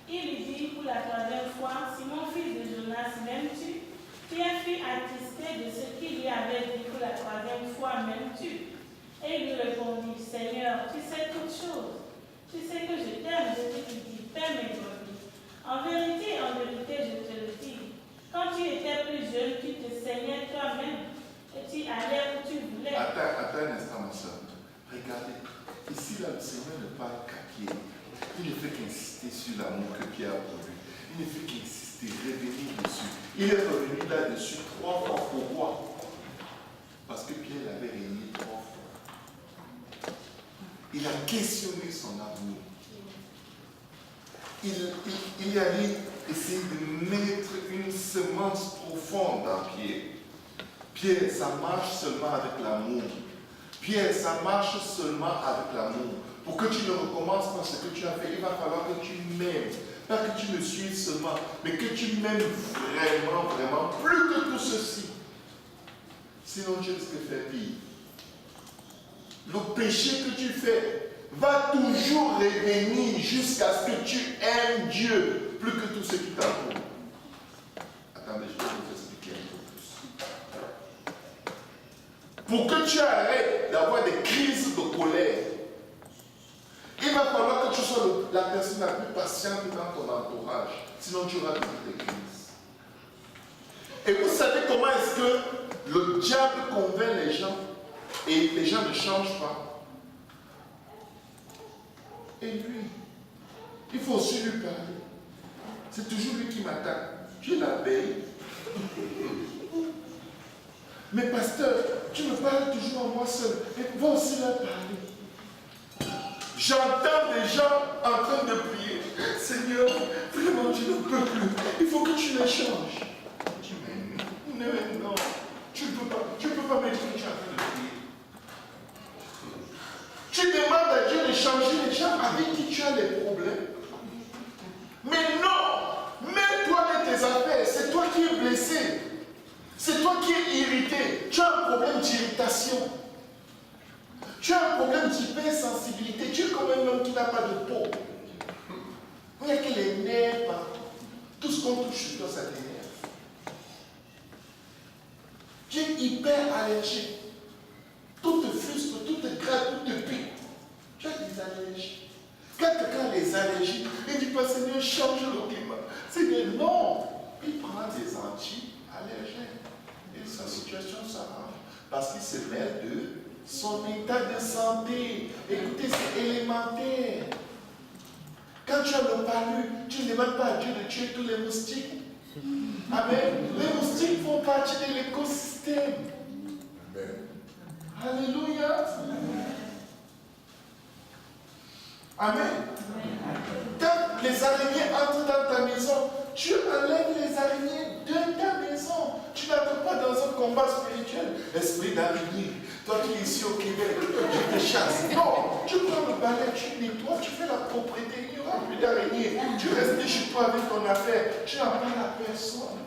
Il lui dit pour la troisième fois, Simon, fils de Jonas, m'aimes-tu? Pierre fut attristé de ce qu'il lui avait dit pour la troisième fois, m'aimes-tu? Et il lui répondit, Seigneur, tu sais toutes choses. Tu sais que je t'aime. Jésus lui dit, paie mes brebis. En vérité, je te le dis, quand tu étais plus jeune, tu te saignais toi-même et tu allais où tu voulais. Attends un instant, ma soeur. Regardez, ici là, le Seigneur ne parle qu'à Pierre. Il ne fait qu'insister sur l'amour que Pierre a pour lui. Il ne fait qu'insister, revenir dessus. Il est revenu là-dessus 3 fois. Pourquoi? Parce que Pierre avait régné 3 fois. Il a questionné son amour. Il allait essayer de mettre une semence profonde dans Pierre. Pierre, ça marche seulement avec l'amour. Pierre, ça marche seulement avec l'amour. Pour que tu ne recommences pas ce que tu as fait, il va falloir que tu m'aimes. Pas que tu me suives seulement, mais que tu m'aimes vraiment, vraiment, plus que tout ceci. Sinon, tu risques de faire pire. Le péché que tu fais va toujours revenir jusqu'à ce que tu aimes Dieu plus que tout ce qui t'entoure. Attendez, je vais vous expliquer un peu plus. Pour que tu arrêtes d'avoir des crises de colère, il va falloir que tu sois la personne la plus patiente dans ton entourage. Sinon, tu auras toujours des crises. Et vous savez comment est-ce que le diable convainc les gens et les gens ne changent pas? Et lui, il faut aussi lui parler. C'est toujours lui qui m'attaque. Je l'appelle. Mais pasteur, tu me parles toujours à moi seul. Et va aussi leur parler. J'entends des gens en train de prier. Seigneur, vraiment, je ne peux plus. Il faut que tu les changes. Je dis, mais non, tu ne peux pas me dire que tu es en train de prier. Tu demandes à Dieu de changer les gens avec qui tu as des problèmes. Mais non, mets-toi dans tes affaires. C'est toi qui es blessé. C'est toi qui es irrité. Tu as un problème d'irritation. Tu as un problème d'hypersensibilité. Tu es comme un homme qui n'a pas de peau. Il n'y a que les nerfs partout. ce qu'on touche sur toi, ça t'énerve. Tu es hyper allergique. Tout te frustre, tout te gratte, tout te pique. Tu as des allergies. Quand quelqu'un a des allergies, il dit pas Seigneur, change le climat. Seigneur, non. Il prend des anti-allergènes. Et sa situation s'arrange. Parce qu'il se mêle de son état de santé. Écoutez, c'est élémentaire. Quand tu as le palu, tu ne demandes pas à Dieu de tuer tous les moustiques. Amen. Les moustiques font partie de l'écosystème. Amen. Alléluia. Amen. Quand les araignées entrent dans ta maison, tu enlèves les araignées de ta maison. Tu n'entres pas dans un combat spirituel. Esprit d'araignée. Toi qui es ici au Québec, je te chasse. Non, tu prends le balai, tu nettoies, tu fais la propreté. Il n'y aura plus d'araignées. Tu restes chez toi avec ton affaire. Tu n'en parles à personne.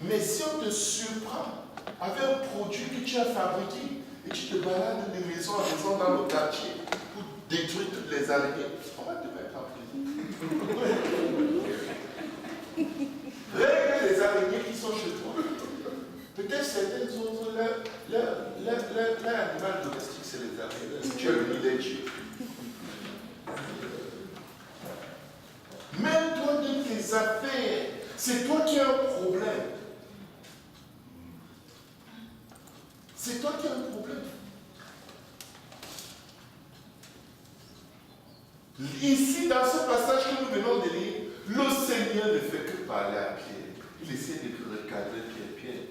Mais si on te surprend avec un produit que tu as fabriqué et tu te balades de maison en maison dans le quartier pour détruire toutes les araignées, on va te mettre en prison. Règle les araignées qui sont chez toi. Peut-être certaines autres, leur animal domestique, c'est les araignées. Tu as le nid des dieux. Même toi de tes affaires, c'est toi qui as un problème. C'est toi qui as un problème. Ici, dans ce passage que nous venons de lire, le Seigneur ne fait que parler à Pierre. Il essaie de recadrer Pierre. Pierre,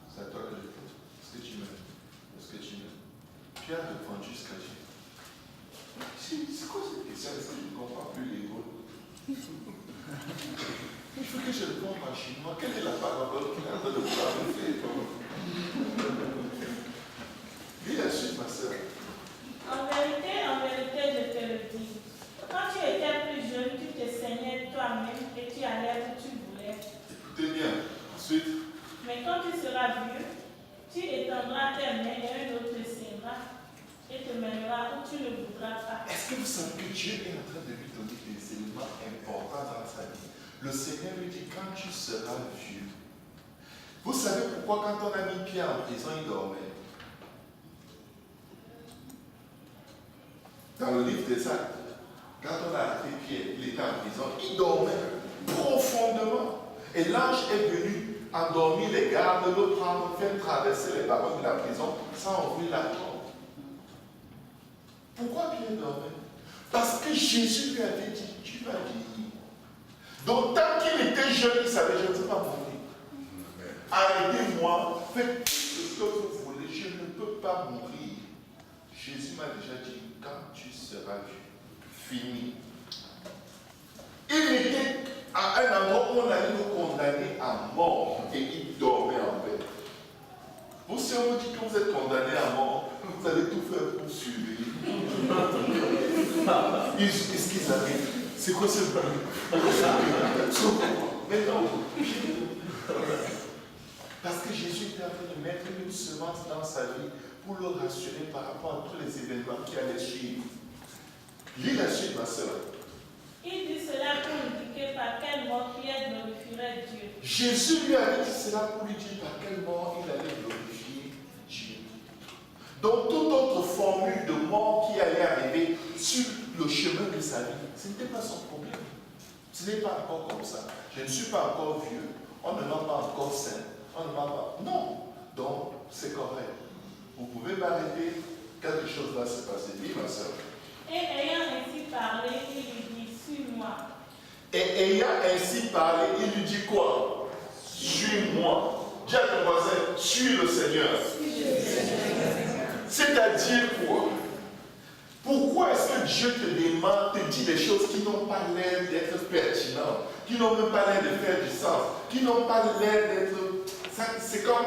c'est à toi que je pose. Est-ce que tu m'aimes? Est-ce que tu m'aimes? Pierre a répondu ce que j'ai. C'est quoi cette question? Est-ce que je ne comprends plus les mots? Il faut que je réponde en chinois. Quelle est la parole qu'il a de vouloir me faire? Dis la suite, ma soeur. En vérité, je te le dis. Quand tu étais plus jeune, tu te saignais toi-même et tu allais où tu voulais. Écoutez bien. Ensuite. Mais quand tu seras vieux, tu étendras tes mains et un autre te saignera et te mènera où tu ne voudras pas. Est-ce que vous savez que Dieu est en train de lui donner des éléments importants dans sa vie? Le Seigneur lui dit, quand tu seras vieux. Vous savez pourquoi quand on a mis Pierre en prison, il dormait? Dans le livre des Actes, quand on a arrêté Pierre, il était en prison, il dormait profondément. Et l'ange est venu endormir les gardes, le prendre, faire traverser les barreaux de la prison sans ouvrir la porte. Pourquoi Pierre dormait? Parce que Jésus lui avait dit, tu vas vieillir. Donc tant qu'il était jeune, il savait, je ne veux pas mourir. Arrêtez-moi, faites tout ce que vous voulez, je ne peux pas mourir. Jésus m'a déjà dit, quand tu seras vieux, fini. Il était à un endroit où on allait le condamner à mort et il dormait en paix. Vous, si on vous dit que vous êtes condamné à mort, vous allez tout faire pour survivre. Qu'est-ce qu'ils arrivent? C'est quoi ce problème? Mais non. Parce que Jésus était en train de mettre une semence dans sa vie pour le rassurer par rapport à tous les événements qui allaient suivre. Lis la suite, ma soeur. Il dit cela pour indiquer par quelle mort Pierre glorifierait Dieu. Jésus lui avait dit cela pour lui dire par quelle mort il allait glorifier Dieu. Donc toute autre formule de mort qui allait arriver sur le chemin de sa vie, ce n'était pas son problème. Ce n'est pas encore comme ça. Je ne suis pas encore vieux. On ne m'a pas encore saint. On ne m'a pas. Non. Donc c'est correct. Vous pouvez m'arrêter. Quelque chose va se passer. Dis ma soeur. Et ayant ainsi parlé, il lui dit, suis-moi. Et ayant ainsi parlé, il lui dit quoi? Suis-moi. Dis à ton voisin, suis le Seigneur. C'est-à-dire quoi? Pourquoi est-ce que Dieu te demande, te dit des choses qui n'ont pas l'air d'être pertinentes, qui n'ont même pas l'air de faire du sens, qui n'ont pas l'air d'être... C'est comme,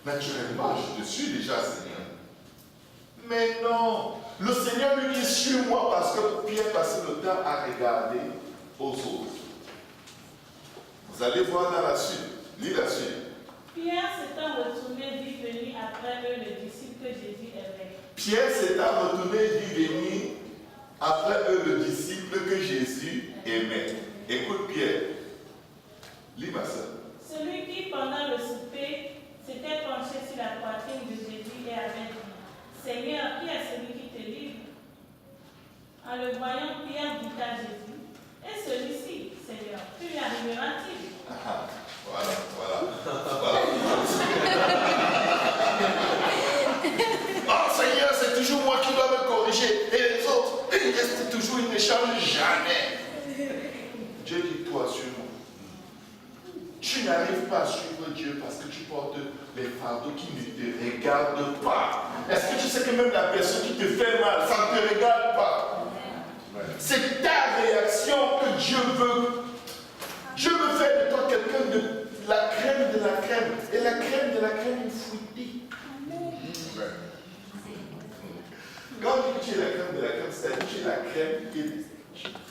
naturellement, je te suis déjà, Seigneur. Mais non, le Seigneur lui dit, suis-moi parce que Pierre passait le temps à regarder aux autres. Vous allez voir dans la suite, lis la suite. Pierre s'étant retourné dit venir après eux le disciple que Jésus aimait. Pierre s'étant retourné dit venir après eux le disciple que aimait. Écoute Pierre. Lis ma soeur. Celui qui, pendant le souper, s'était penché sur la poitrine de Jésus et avait dit, Seigneur, qui est celui qui te livre? En le voyant, Pierre dit à Jésus, et celui-ci, Seigneur, tu lui arriveras-t-il? Voilà. Oh Seigneur, c'est toujours moi qui dois me corriger. Et les autres, ils restent toujours, ils ne changent jamais. Dieu dit, toi, suis-moi. Tu n'arrives pas à suivre Dieu parce que tu portes les fardeaux qui ne te regardent pas. Est-ce que tu sais que même la personne qui te fait mal, ça ne te regarde pas? C'est ta réaction que Dieu veut. Dieu veut faire de toi quelqu'un de la crème de la crème. Et la crème de la crème est fruitée. Quand on dit que tu es la crème de la crème, c'est-à-dire que tu es la crème qui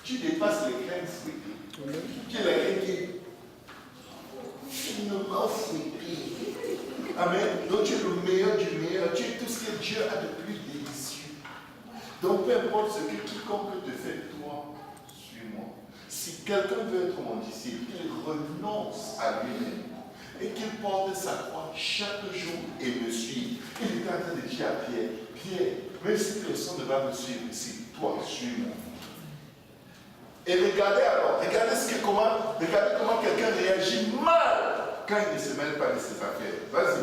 tu dépasses les crèmes fruitées. Tu es la crème qui est finement fruitée. Amen. Donc tu es le meilleur du meilleur. Tu es tout ce que Dieu a de plus délicieux. Donc peu importe ce que quiconque te fait, toi, suis-moi. Si quelqu'un veut être mon disciple, qu'il renonce à lui-même et qu'il porte sa croix chaque jour et me suive. Il est en train de dire à Pierre, Pierre, même si personne ne va me suivre ici, toi, suis-moi. Et regardez alors, regardez comment quelqu'un réagit mal quand il ne se mêle pas de ses affaires. Vas-y.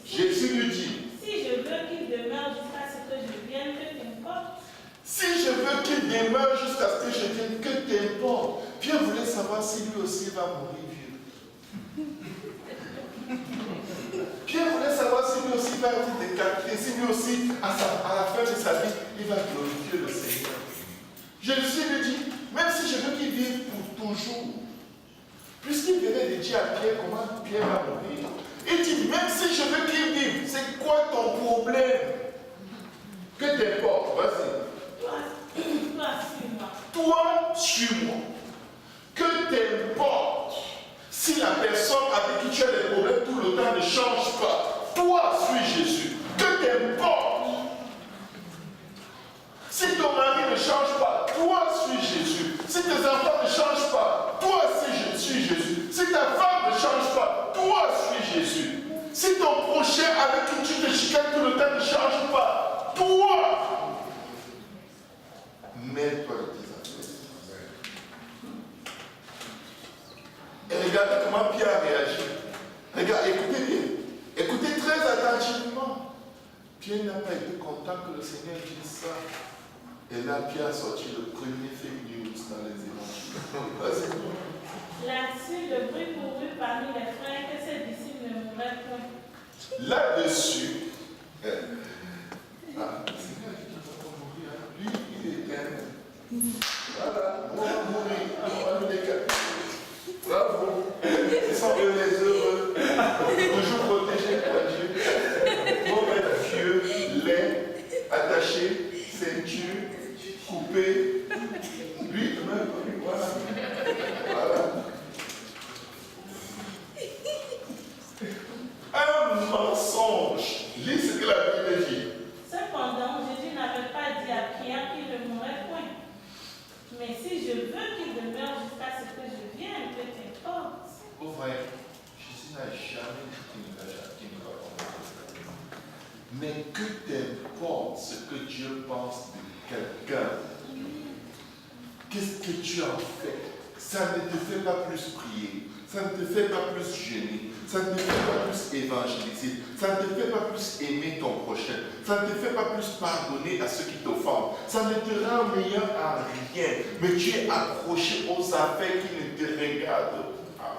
Jésus lui dit, si je veux qu'il demeure jusqu'à ce que je vienne, que t'importe? Si je veux qu'il demeure jusqu'à ce que je vienne, que t'importe? Pierre voulait savoir si lui aussi va mourir vieux. Pierre voulait savoir si lui aussi va être décapité, si lui aussi, à la fin de sa vie, il va glorifier le Seigneur. Jésus lui dit, même si je veux qu'il vive pour toujours, puisqu'il venait de dire à Pierre comment Pierre va mourir, il dit, même si je veux qu'il vive, c'est quoi ton problème? Que t'importe? Vas-y. Toi, suis-moi. Que t'importe si la personne avec qui tu as des problèmes tout le temps ne change pas? Toi, suis Jésus. Que t'importe si ton mari ne change pas? Toi, suis Jésus. Si tes enfants ne changent pas? Toi, suis Jésus. Si ta femme ne change pas? Toi, suis Jésus. Si ton prochain avec qui tu te chicanes tout le temps ne change pas? Toi, mets-toi de tes affaires. Et regardez comment Pierre a réagi. Regarde, écoutez bien. Écoutez très attentivement. Pierre n'a pas été content que le Seigneur dise ça. Et là, Pierre a sorti le premier fake news dans les évangiles. Vas-y. Là-dessus, le bruit courut parmi les frères que ses disciples ne mourraient point. Là-dessus, Seigneur, il ne va pas mourir. Lui, il est éternel. Voilà, on va mourir. On va nous décapiter. Bravo. Ce sont eux les heureux. Toujours protégés par Dieu. Mauvais vieux, laid, attaché, ceinture, coupé. Lui, même, voilà. Voilà. Un mensonge. Lis ce que la Bible dit. Cependant, Jésus n'avait pas dit à Pierre qu'il ne mourrait point. Mais si je veux qu'il demeure jusqu'à ce que je vienne, que t'importe. Au vrai, Jésus n'a jamais dit qu'il ne va pas mourir. Mais que t'importe ce que Dieu pense de quelqu'un? Qu'est-ce que tu en fais? Ça ne te fait pas plus prier. Ça ne te fait pas plus jeûner. Ça ne te fait pas plus évangéliser. Ça ne te fait pas plus aimer ton prochain. Ça ne te fait pas plus pardonner à ceux qui t'offendent. Ça ne te rend meilleur à rien. Mais tu es accroché aux affaires qui ne te regardent pas.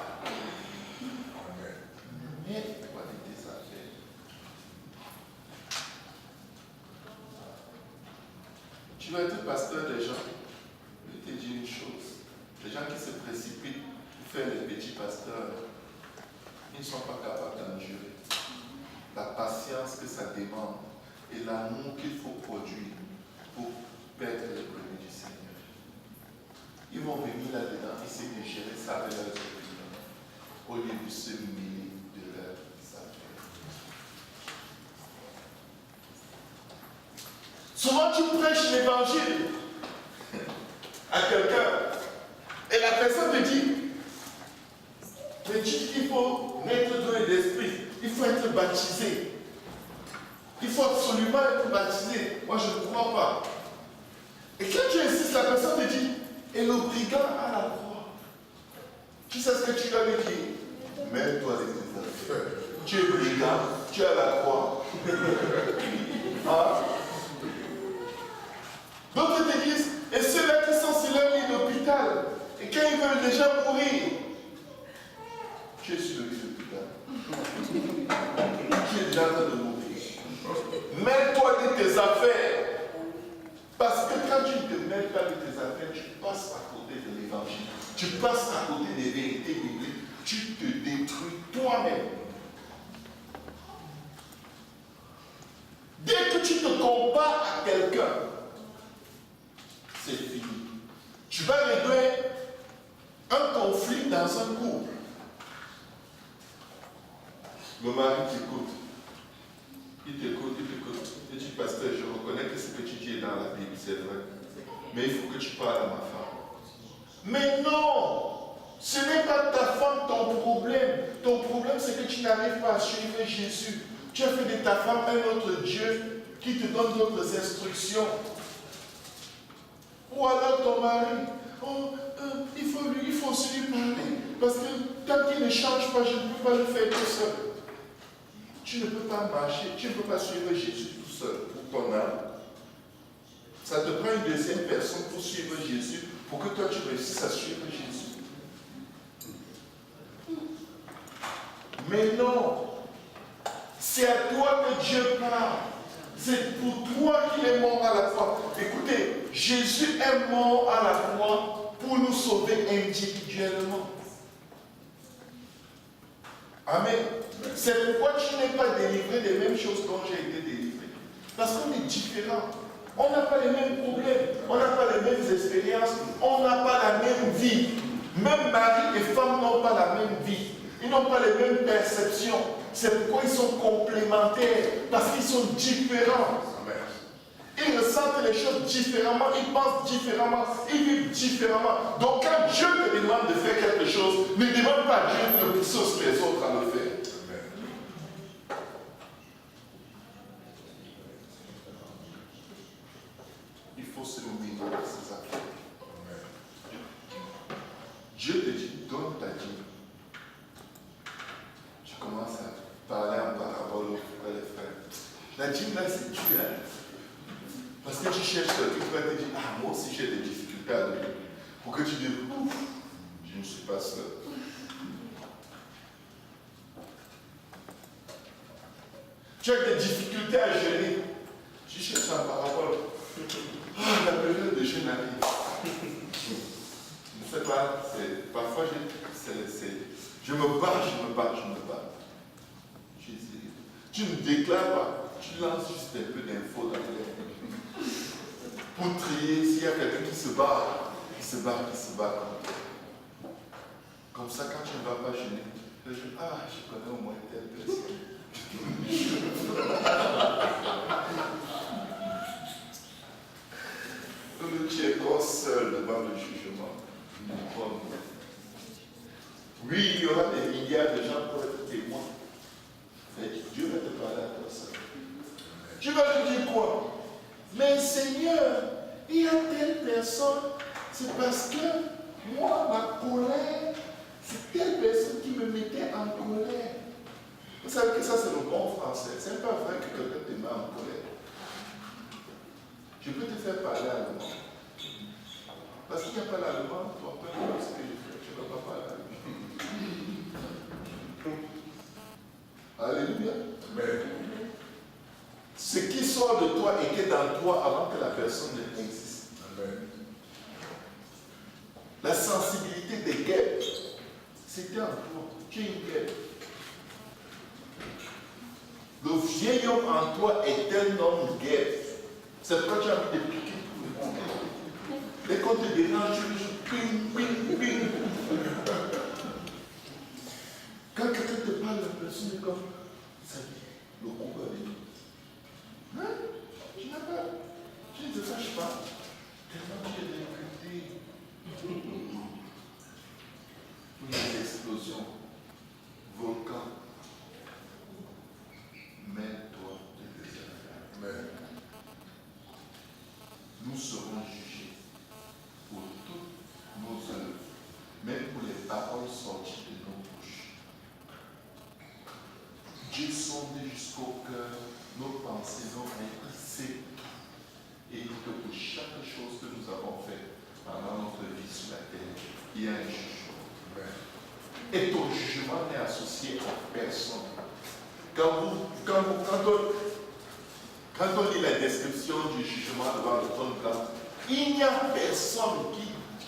Mets-toi de tes affaires. Tu vas être pasteur des gens. Je vais te dire une chose. Les gens qui se précipitent pour faire les petits pasteurs, ils ne sont pas capables d'endurer. La patience que ça demande et l'amour qu'il faut produire pour perdre les brebis du Seigneur. Ils vont venir là-dedans, essayer de gérer ça avec leurs opinions, au lieu de se mêler de leurs affaires. Souvent tu prêches l'évangile. à quelqu'un, et la personne te dit, mais tu dis qu'il faut naître doué d'esprit, il faut être baptisé. Il faut absolument être baptisé. Moi, je ne crois pas. Et quand tu insistes, la personne te dit, et le brigand à la croix. Tu sais ce que tu dois lui dire? Mets-toi avec tes affaires. Tu es brigand, tu es à la croix. Hein? D'autres te disent, et ceux-là qui sont sur leur lit d'hôpital, et quand ils veulent déjà mourir, tu es sur le lit d'hôpital. Tu es déjà en train de mourir. Mets-toi de tes affaires. Parce que quand tu ne te mets pas de tes affaires, tu passes à côté de l'évangile. Tu passes à côté des vérités bibliques. Tu te détruis toi-même. Dès que tu te compares à quelqu'un, c'est fini. Tu vas régler un conflit dans un couple. Le mari t'écoute. Il t'écoute. Il dit, pasteur, je reconnais que ce que tu dis est dans la Bible, c'est vrai. Mais il faut que tu parles à ma femme. Mais non! Ce n'est pas ta femme ton problème. Ton problème, c'est que tu n'arrives pas à suivre Jésus. Tu as fait de ta femme un autre Dieu qui te donne d'autres instructions. Ou alors ton mari, il faut aussi lui parler. Parce que tant qu'il ne change pas, je ne peux pas le faire tout seul. Tu ne peux pas marcher, tu ne peux pas suivre Jésus tout seul pour ton âme. Ça te prend une deuxième personne pour suivre Jésus, pour que toi tu réussisses à suivre Jésus. Mais non, c'est à toi que Dieu parle. C'est pour toi qu'il est mort à la croix. Écoutez, Jésus est mort à la croix pour nous sauver individuellement. Amen. C'est pourquoi tu n'es pas délivré des mêmes choses dont j'ai été délivré. Parce qu'on est différents. On n'a pas les mêmes problèmes. On n'a pas les mêmes expériences. On n'a pas la même vie. Même mari et femme n'ont pas la même vie. Ils n'ont pas les mêmes perceptions. C'est pourquoi ils sont complémentaires. Parce qu'ils sont différents. Ils ressentent les choses différemment. Ils pensent différemment. Ils vivent différemment. Donc quand Dieu te demande de faire quelque chose, ne demande pas à Dieu de pousser les autres à le faire. Il faut se nourrir de ses affaires. Dieu te dit, donne ta dîme. Tu commences à parler en parabole aux frères et frères. La dîme là, c'est Dieu. Hein? Parce que tu cherches quelqu'un qui va te dire, ah, moi aussi j'ai des difficultés à donner. Pour que tu dises, ouf, je ne suis pas seul. Tu as des difficultés à jeûner. Tu cherches en parabole. Oh, la période de jeûne arrive. Je ne sais pas, parfois je me bats. Tu ne déclares pas, tu lances juste un peu d'infos dans l'air. Pour trier s'il y a quelqu'un qui se bat. Comme ça, quand tu ne vas pas jeûner, je dis, ah, je connais au moins telle personne. Tu es encore seul devant le jugement. Oui, il y aura des milliards de gens pour être témoins. Mais Dieu va te parler à toi seul. Tu vas te dire quoi? Mais Seigneur, il y a telle personne, c'est parce que moi, ma colère, c'est telle personne qui me mettait en colère. Vous savez que ça, c'est le bon français. C'est pas vrai que quelqu'un te met en colère. Je peux te faire parler allemand. Parce qu'il n'y a pas l'allemand, ton père ne sait ce que je fais. Je ne peux pas parler allemand. Alléluia. Amen. Ce qui sort de toi était dans toi avant que la personne n'existe. Amen. La sensibilité des guêpes, c'était en toi. Tu es une guêpe. Le vieil homme en toi est un homme guêpe. C'est pourquoi tu as envie de piquer tout le monde. Dès qu'on te dérange, tu dis ping, ping, ping. Quand quelqu'un te parle, la personne est comme ça dit, le coup va venir. Hein? Tu n'as pas. Tu ne te fâches pas. Tellement tu es dégoûté. jusqu'au cœur, nos pensées, nos rêves, il sait. Et que pour chaque chose que nous avons fait pendant notre vie sur la terre, il y a un jugement. Et ton jugement n'est associé à personne. Quand on lit la description du jugement devant le trône blanc, il n'y a personne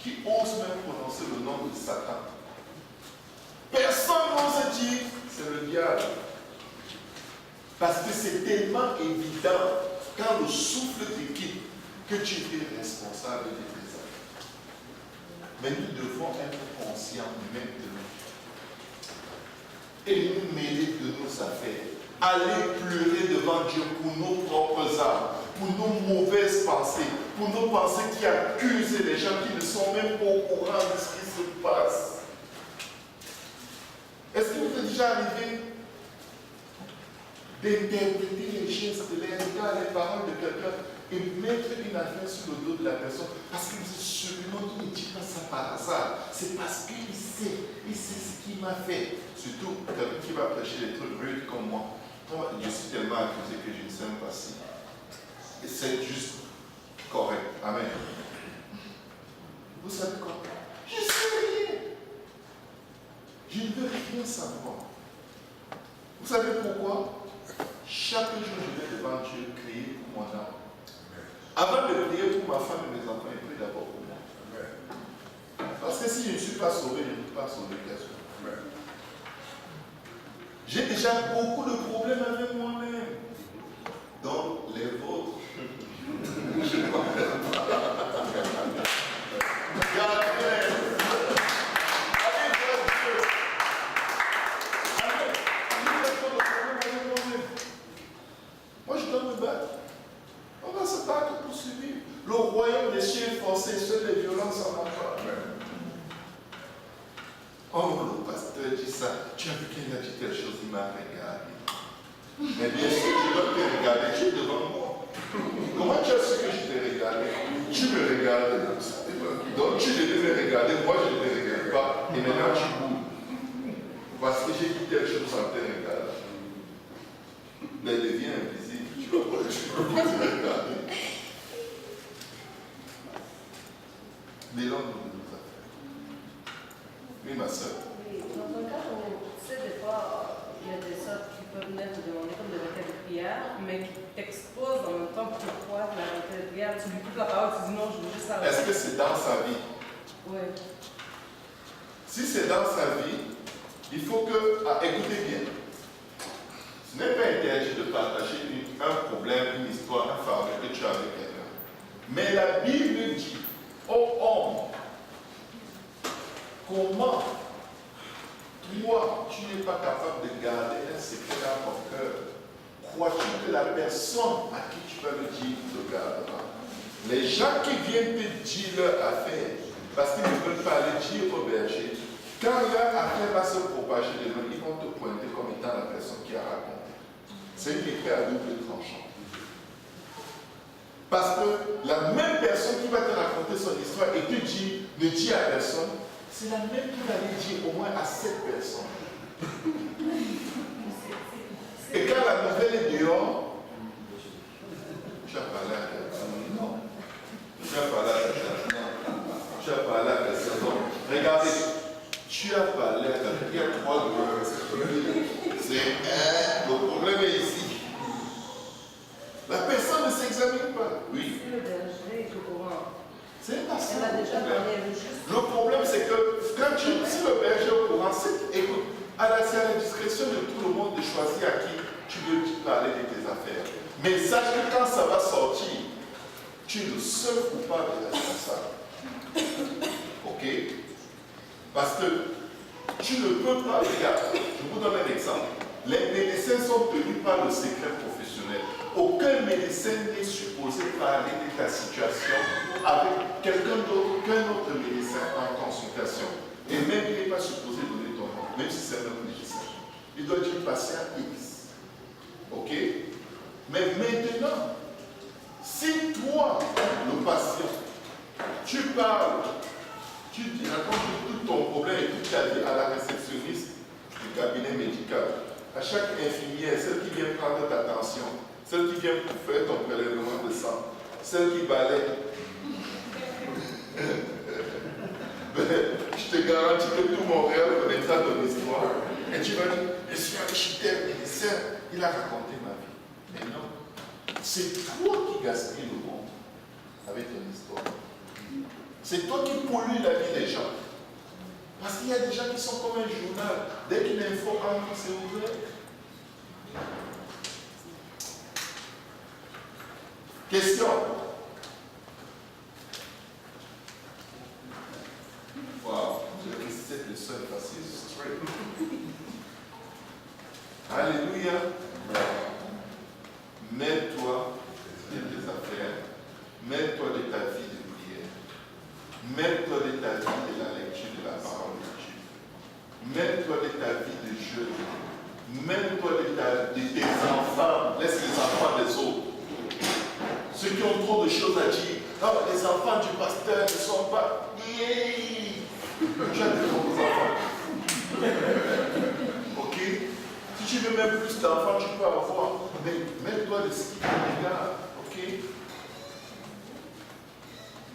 qui ose même prononcer le nom de Satan. Personne n'ose dire c'est le diable. Parce que c'est tellement évident quand le souffle te quitte que tu es responsable de tes actes. Mais nous devons être conscients maintenant et nous mêler de nos affaires. Aller pleurer devant Dieu pour nos propres âmes, pour nos mauvaises pensées, pour nos pensées qui accusent les gens qui ne sont même pas au courant de ce qui se passe. Est-ce qu'il vous est déjà arrivé d'interpréter les gestes, les regards, les paroles de quelqu'un et mettre une affaire sur le dos de la personne parce que sûrement il ne dit pas ça par hasard, c'est parce qu'il sait ce qu'il m'a fait. Surtout quelqu'un qui va prêcher des trucs rudes comme moi. Moi, je suis tellement accusé que je ne sais même pas si. Et c'est juste correct. Amen. Vous savez quoi? Je ne sais rien. Je ne veux rien savoir. Vous savez pourquoi? Chaque jour, je vais devant Dieu prier pour mon âme. Avant de prier pour ma femme et mes enfants, je prie d'abord pour moi. Parce que si je ne suis pas sauvé, je ne peux pas sauver personne. J'ai déjà beaucoup de problèmes avec moi-même. Donc, les vôtres. Je ne vois moi, je dois me battre. On va se battre pour survivre. Le royaume des cieux est forcé, seules les violences en enfant. Oh, le pasteur dit ça. Tu as vu qu'il a dit quelque chose, il m'a regardé. Mais bien sûr, tu dois te regarder, tu es devant moi. Comment tu as su que je t'ai regardé? Tu me regardais comme ça. Donc tu devais me regarder, moi je ne te regarde pas. Et maintenant tu bouges. Parce que j'ai dit quelque chose en te regardant. Mais devient invisible, tu vas voir, tu peux pas te regarder. Mêlons-nous de nos affaires. Oui, ma soeur. Oui, dans un cas où, tu sais, des fois, il y a des sœurs qui peuvent venir te demander comme des requêtes de prière, mais qui t'exposent en même temps pour te croire la requête de prière. Tu lui coupes la parole, tu dis non, je veux juste ça. Est-ce que c'est dans sa vie? Oui. Si c'est dans sa vie, il faut que... Ah, écoutez bien. Ce n'est pas interdit de partager un problème, une histoire, un fardeau que tu as avec quelqu'un. Mais la Bible dit, ô homme, comment toi, tu n'es pas capable de garder un secret dans ton cœur? Crois-tu que la personne à qui tu vas le dire le gardera? Les gens qui viennent te dire leur affaire, parce qu'ils ne veulent pas aller dire au berger, quand leur affaire va se propager de loin, ils vont te pointer comme étant la personne qui a raconté. C'est une épée à double tranchant. Parce que la même personne qui va te raconter son histoire et te dire, ne dis à personne, c'est la même qui va le dire au moins à 7 personnes. Et quand la nouvelle est dehors, tu as parlé à personne. Non. Tu as parlé à personne. Non. Tu as parlé à personne. Non. Regardez, tu as parlé à personne. Il y a 3 groupes. C'est le problème est ici. La personne ne s'examine pas. Oui. Si le berger est au courant, C'est pas ça. elle a déjà parlé avec juste. Le problème, c'est que quand si le berger est au courant, écoute, c'est à la discrétion de tout le monde de choisir à qui tu veux parler de tes affaires. Mais sache que quand ça va sortir, tu es le seul coupable et responsable. Ok? Parce que tu ne peux pas, regarde, je vous donne un exemple. Les médecins sont tenus par le secret professionnel. Aucun médecin n'est supposé parler de ta situation avec quelqu'un d'autre qu'un autre médecin en consultation. Et même il n'est pas supposé donner ton nom, même si c'est un autre médecin. Il doit dire patient X. Ok? Mais maintenant, si toi, le patient, tu parles, tu racontes tout ton problème et toute ta vie à la réceptionniste du cabinet médical, à chaque infirmière, celle qui vient prendre ta tension, celle qui vient pour faire ton prélèvement de sang, celle qui balaye. Je te garantis que tout Montréal connaîtra ton histoire. Et tu vas dire, je suis allé chez tel médecin, il a raconté ma vie. Mais non, c'est toi qui gaspilles le monde avec ton histoire. C'est toi qui pollues la vie des gens. Parce qu'il y a des gens qui sont comme un journal. Dès qu'une info entre, c'est ouvert. Question. Wow, je vais réciter le seul facile, straight. Alléluia. Mets-toi de tes affaires. Mets-toi de ta vie de prière. Mets-toi de ta vie de la lecture de la parole de Dieu. Mets-toi de ta vie de jeûne. Mets-toi de tes enfants. Laisse les enfants des autres. Ceux qui ont trop de choses à dire. Non, les enfants du pasteur ne sont pas. Tu as des grands enfants. Ok? Si tu veux même plus d'enfants, tu peux avoir. Mais mets-toi de ce qui te regarde. Ok?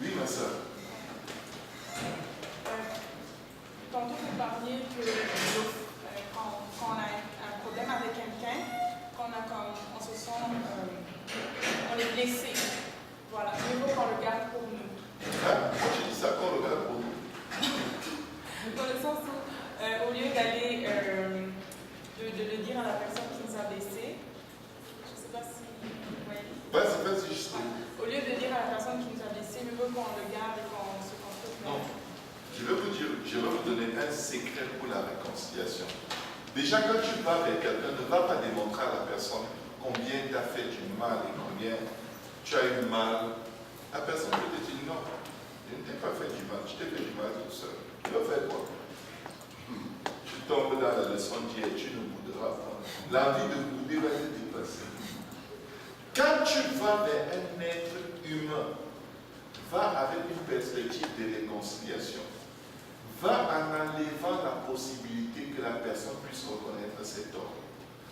Oui, ma soeur. Tantôt, vous parliez que quand on a un problème avec quelqu'un, on se sent, on est blessé. Voilà, mieux vaut qu'on le garde pour nous. Ah, j'ai dit ça, qu'on le garde pour nous. Dans le sens où, au lieu d'aller de le dire à la personne qui nous a blessés, je ne sais pas si vous voyez. Vas-y, juste. Au lieu de dire à la personne qui nous a blessés, mieux vaut qu'on le garde et qu'on se construise. Non. Je vais vous donner un secret pour la réconciliation. Déjà, quand tu vas vers quelqu'un, ne va pas démontrer à la personne combien tu as fait du mal et combien tu as eu mal. La personne peut te dire non, je ne t'ai pas fait du mal, je t'ai fait du mal tout seul. Tu vas faire quoi? Tu tombes dans la leçon d'hier, tu ne bouderas pas. L'envie de bouder va te dépasser. Quand tu vas vers un être humain, va avec une perspective de réconciliation. Va en enlevant la possibilité que la personne puisse reconnaître ses torts.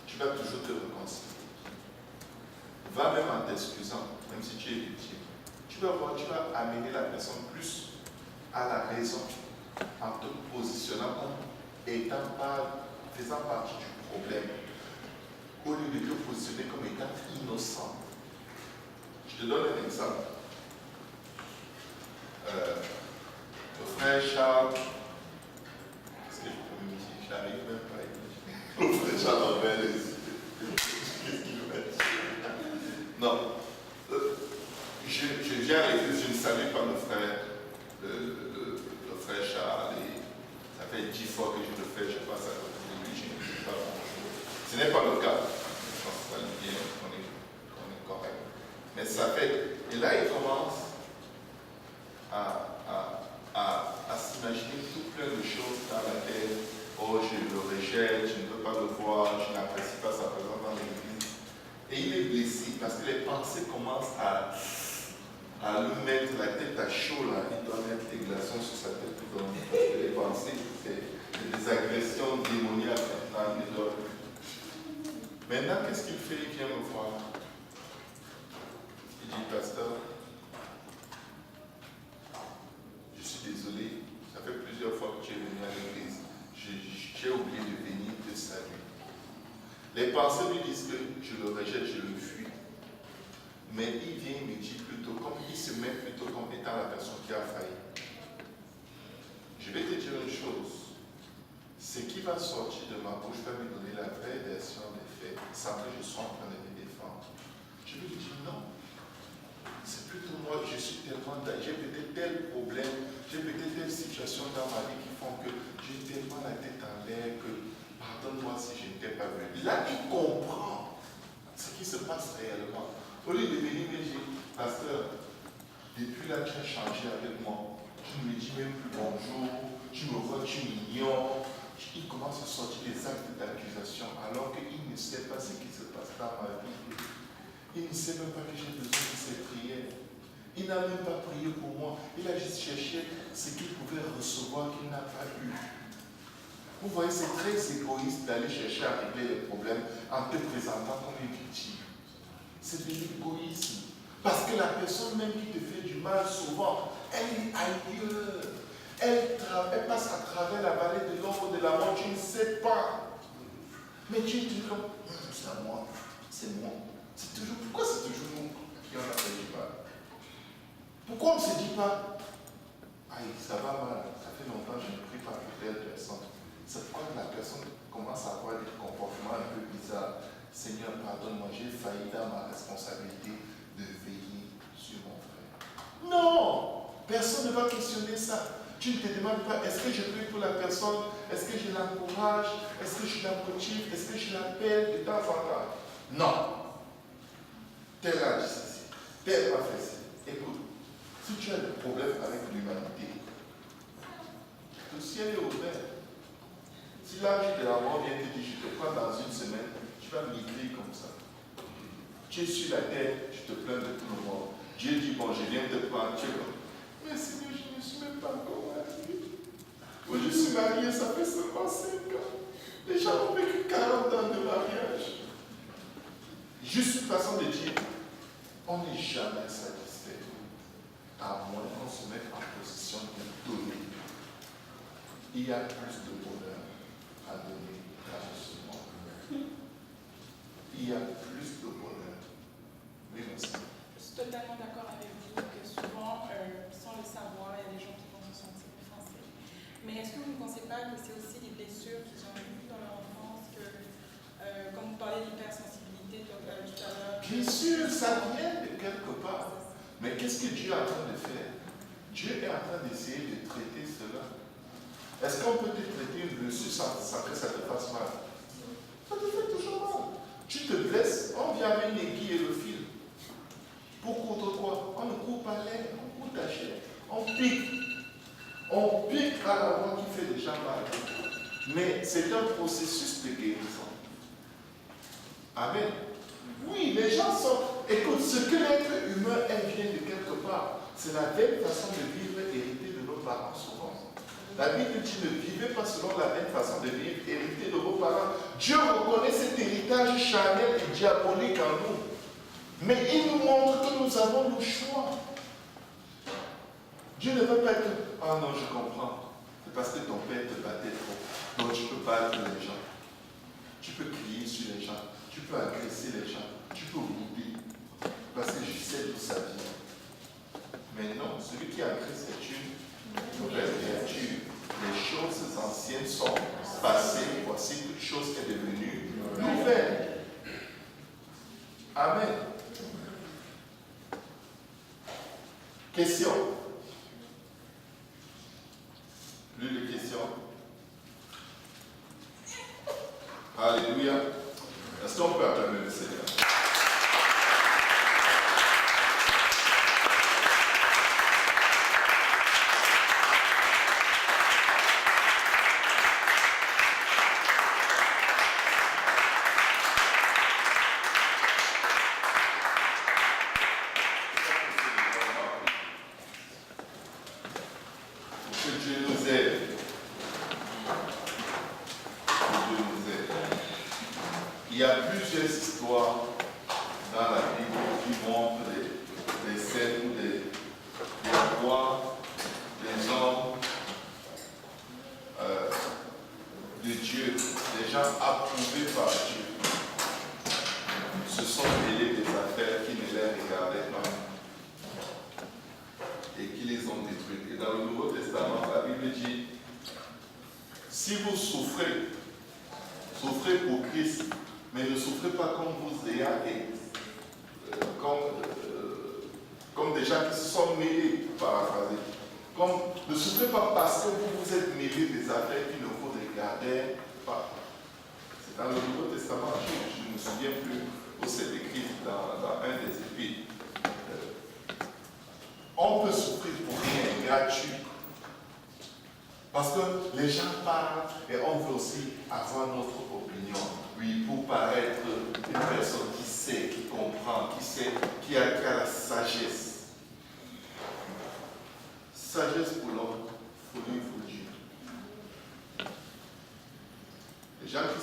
Tu vas toujours te réconcilier. Va même en t'excusant, même si tu es victime. Tu vas voir, tu vas amener la personne plus à la raison en te positionnant comme faisant partie du problème, au lieu de te positionner comme étant innocent. Je te donne un exemple. Le frère Charles, qu'est-ce que je peux me dire? Je n'arrive même pas à imaginer. Le frère Charles envers les yeux. Qu'est-ce qu'il va dire? Non. Je viens à l'église, je ne salue pas le frère Charles. Et ça fait 10 fois que je le fais, je passe à côté de lui, je ne dis pas bonjour. Ce n'est pas le cas. Je pense que ça va bien, on est correct. Mais ça fait. Et là, il commence à s'imaginer tout plein de choses dans la tête. Oh, je le rejette, je ne veux pas le voir, je n'apprécie pas sa présence dans l'église. Et il est blessé parce que les pensées commencent à lui mettre la tête à chaud là. Il doit mettre des glaçons sur sa tête tout parce que les pensées, c'est des agressions démoniaques maintenant. Maintenant, qu'est-ce qu'il fait? Il vient me voir. Il dit, pasteur, je suis désolé, ça fait plusieurs fois que tu es venu à l'église. J'ai oublié de venir te saluer. Les pensées lui disent que je le rejette, je le fuis. Mais il vient me dire plutôt, comme il se met plutôt comme étant la personne qui a failli. Je vais te dire une chose. Ce qui va sortir de ma bouche va me donner la vraie version des faits, sans que je sois en train de me défendre. Je vais lui dire non. C'est plutôt moi, j'ai peut-être tel problème, j'ai peut-être telle situation dans ma vie qui font que j'ai tellement la tête en l'air que pardonne-moi si je ne t'ai pas vu. Là, il comprend ce qui se passe réellement. Au lieu de venir me dire, pasteur, depuis là tu as changé avec moi, tu ne me dis même plus bonjour, tu me vois, tu m'ignores. Il commence à sortir des actes d'accusation alors qu'il ne sait pas ce qui se passe dans ma vie. Il ne sait même pas que j'ai besoin de ces prières. Il n'a même pas prié pour moi. Il a juste cherché ce qu'il pouvait recevoir qu'il n'a pas eu. Vous voyez, c'est très égoïste d'aller chercher à régler les problèmes en te présentant comme une victime. C'est de l'égoïsme. Parce que la personne même qui te fait du mal, souvent, elle est ailleurs. Elle passe à travers la vallée de l'ombre de la mort, tu ne sais pas. Mais tu te dis comme, c'est à moi, c'est moi. C'est toujours, pourquoi c'est toujours nous qui en a fait du mal? Pourquoi on ne se dit pas, aïe, ça va mal, ça fait longtemps que je ne prie pas pour telle personne. C'est pourquoi la personne commence à avoir des comportements un peu bizarres. Seigneur, pardonne-moi, j'ai failli dans ma responsabilité de veiller sur mon frère. Non! Personne ne va questionner ça. Tu ne te demandes pas, est-ce que je prie pour la personne? Est-ce que je l'encourage? Est-ce que je la motive? Est-ce que je l'appelle de temps en temps? Non. Tel a dit ceci. Tel a fait ceci. Écoute, si tu as des problèmes avec l'humanité, le ciel est ouvert. Si l'âge de la mort vient te dire, je te prends dans une semaine, tu vas migrer comme ça. Tu es sur la terre, tu te plains de tout le monde. Dieu dit, bon, je viens te prendre, tu es comme, mais Seigneur, je ne suis même pas encore marié. Moi, je suis marié, ça fait seulement 5 ans. Les gens ont vécu 40 ans de mariage. Juste une façon de dire, on n'est jamais satisfait, à moins qu'on se mette en position de donner. Il y a plus de bonheur à donner dans ce monde. Il y a plus de bonheur. Oui, merci. Je suis totalement d'accord avec vous que souvent, sans le savoir, il y a des gens qui vont se sentir offensés. Mais est-ce que vous ne pensez pas que c'est aussi des blessures qu'ils ont eues dans leur enfance, que, comme vous parlez d'hypersensibilité tout à l'heure? Bien sûr, ça vient de quelque part. Mais qu'est-ce que Dieu est en train de faire? Dieu est en train d'essayer de traiter cela. Est-ce qu'on peut te traiter une blessure sans que ça te fasse mal? Ça te fait toujours mal. Tu te blesses, on vient avec une aiguille et le fil. Pour coudre quoi? On ne coupe pas l'air, on coupe ta chair. On pique. On pique à la voix qui fait déjà mal. Mais c'est un processus de guérison. Amen. Oui, les gens sont... Écoute, ce que l'être humain est vient de quelque part. C'est la même façon de vivre héritée de nos parents souvent. La Bible dit ne vivez pas selon la même façon de vivre héritée de vos parents. Dieu reconnaît cet héritage charnel et diabolique en nous. Mais il nous montre que nous avons le choix. Dieu ne veut pas que, ah non, je comprends. C'est parce que ton père te battait trop. Donc tu peux battre les gens. Tu peux crier sur les gens. Tu peux agresser les gens. Tu peux rouler. Parce que je sais d'où ça vient. Mais non, celui qui agresse est une nouvelle créature. Les choses anciennes sont passées. Voici toute chose est devenue nouvelle. Amen. Question. Plus de questions. Alléluia. Est-ce qu'on peut acclamer le Seigneur? Que Dieu nous aide. Que Dieu nous aide. Il y a plusieurs histoires dans la Bible qui montrent des scènes où des rois, des hommes de Dieu, des gens approuvés par Dieu, se sont mêlés des affaires qui ne les regardaient pas et qui les ont détruites. Et dans le Nouveau Testament, la Bible dit, si vous souffrez, souffrez pour Christ, mais ne souffrez pas comme vous ayant comme des gens qui se sont mêlés, paraphraser. Ne souffrez pas parce que vous vous êtes mêlés des affaires qui ne vous regardaient pas. C'est dans le Nouveau Testament, je ne me souviens plus où c'est écrit dans un des épîtres. On peut souffrir pour rien, gratuit. Parce que les gens parlent et on veut aussi avoir notre opinion. Oui, pour paraître une personne qui sait, qui comprend, qui sait, qui a la sagesse. Sagesse pour l'homme, folie pour Dieu.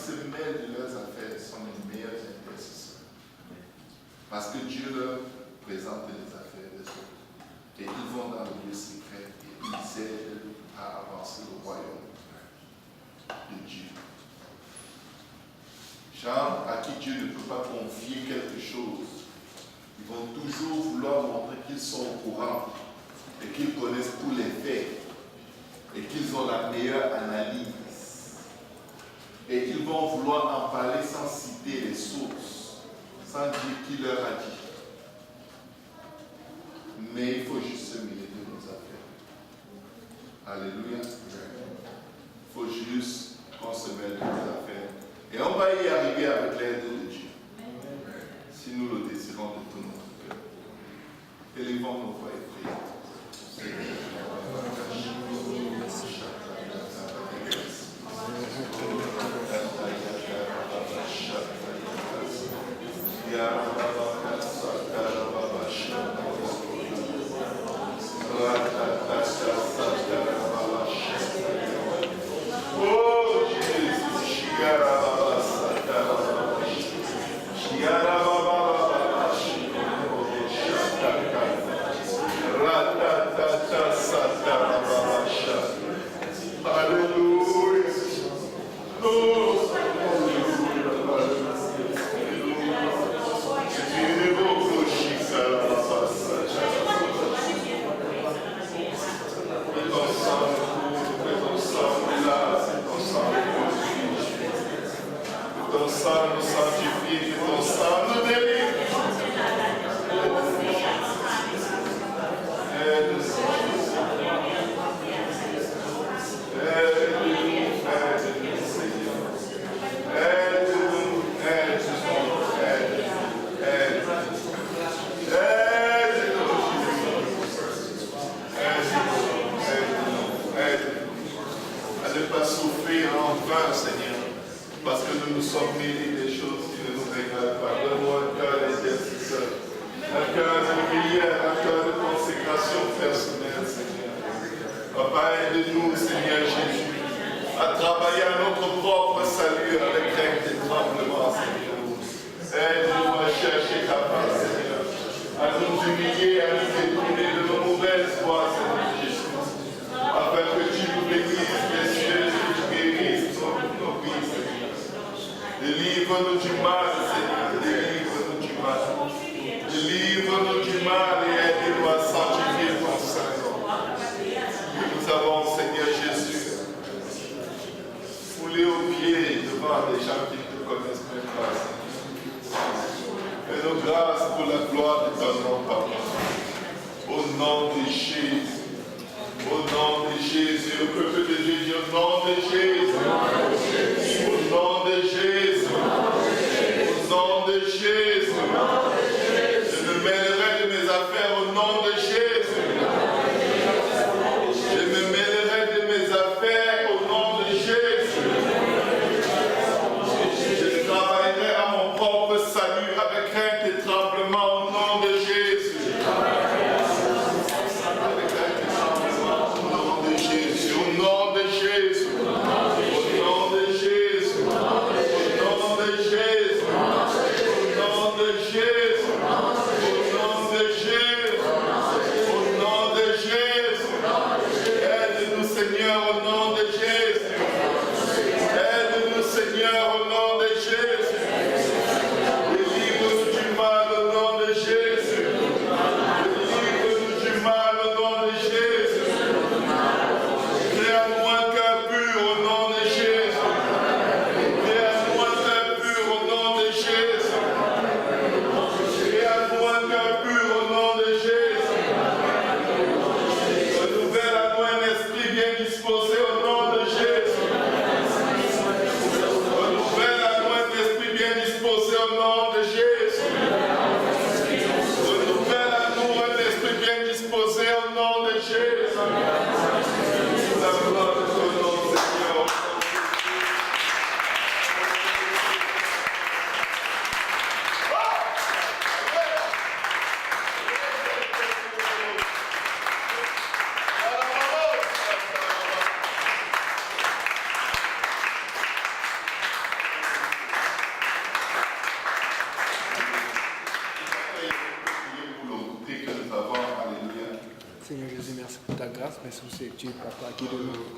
se mêlent de leurs affaires sont les meilleurs intercesseurs. Parce que Dieu leur présente les affaires des autres. Et ils vont dans le lieu secret et ils aident à avancer le royaume de Dieu. Gens à qui Dieu ne peut pas confier quelque chose, ils vont toujours vouloir montrer qu'ils sont au courant et qu'ils connaissent tous les faits et qu'ils ont la meilleure analyse. Et ils vont vouloir en parler sans citer les sources, sans dire qui leur a dit. Mais il faut juste se mêler de nos affaires. Alléluia. Il faut juste qu'on se mêle de nos affaires. Et on va y arriver avec l'aide de Dieu. Si nous le désirons de tout notre cœur. Élevons nos voix et prions. Délivre-nous du mal, Seigneur. Délivre-nous du mal. Délivre-nous du mal et aide-nous à sanctifier ton Saint-Nom. Nous avons, Seigneur Jésus, foulé aux pieds devant des gens qui ne te connaissent même pas, Seigneur. Fais-nous grâce pour la gloire de ton nom, Papa. Au nom de Jésus. Au nom de Jésus, le peuple de Dieu dit au nom de Jésus. Au nom de Jésus. Dieu, papa, que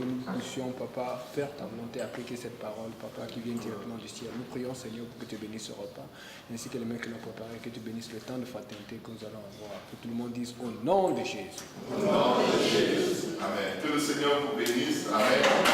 nous puissions, papa, faire ta volonté, appliquer cette parole, papa, qui vient directement du ciel. Nous prions, Seigneur, pour que tu bénisses ce repas, ainsi que les mains que nous avons préparées, que tu bénisses le temps de fraternité que nous allons avoir. Que tout le monde dise au nom de Jésus. Au nom de Jésus. Amen. Que le Seigneur vous bénisse. Amen.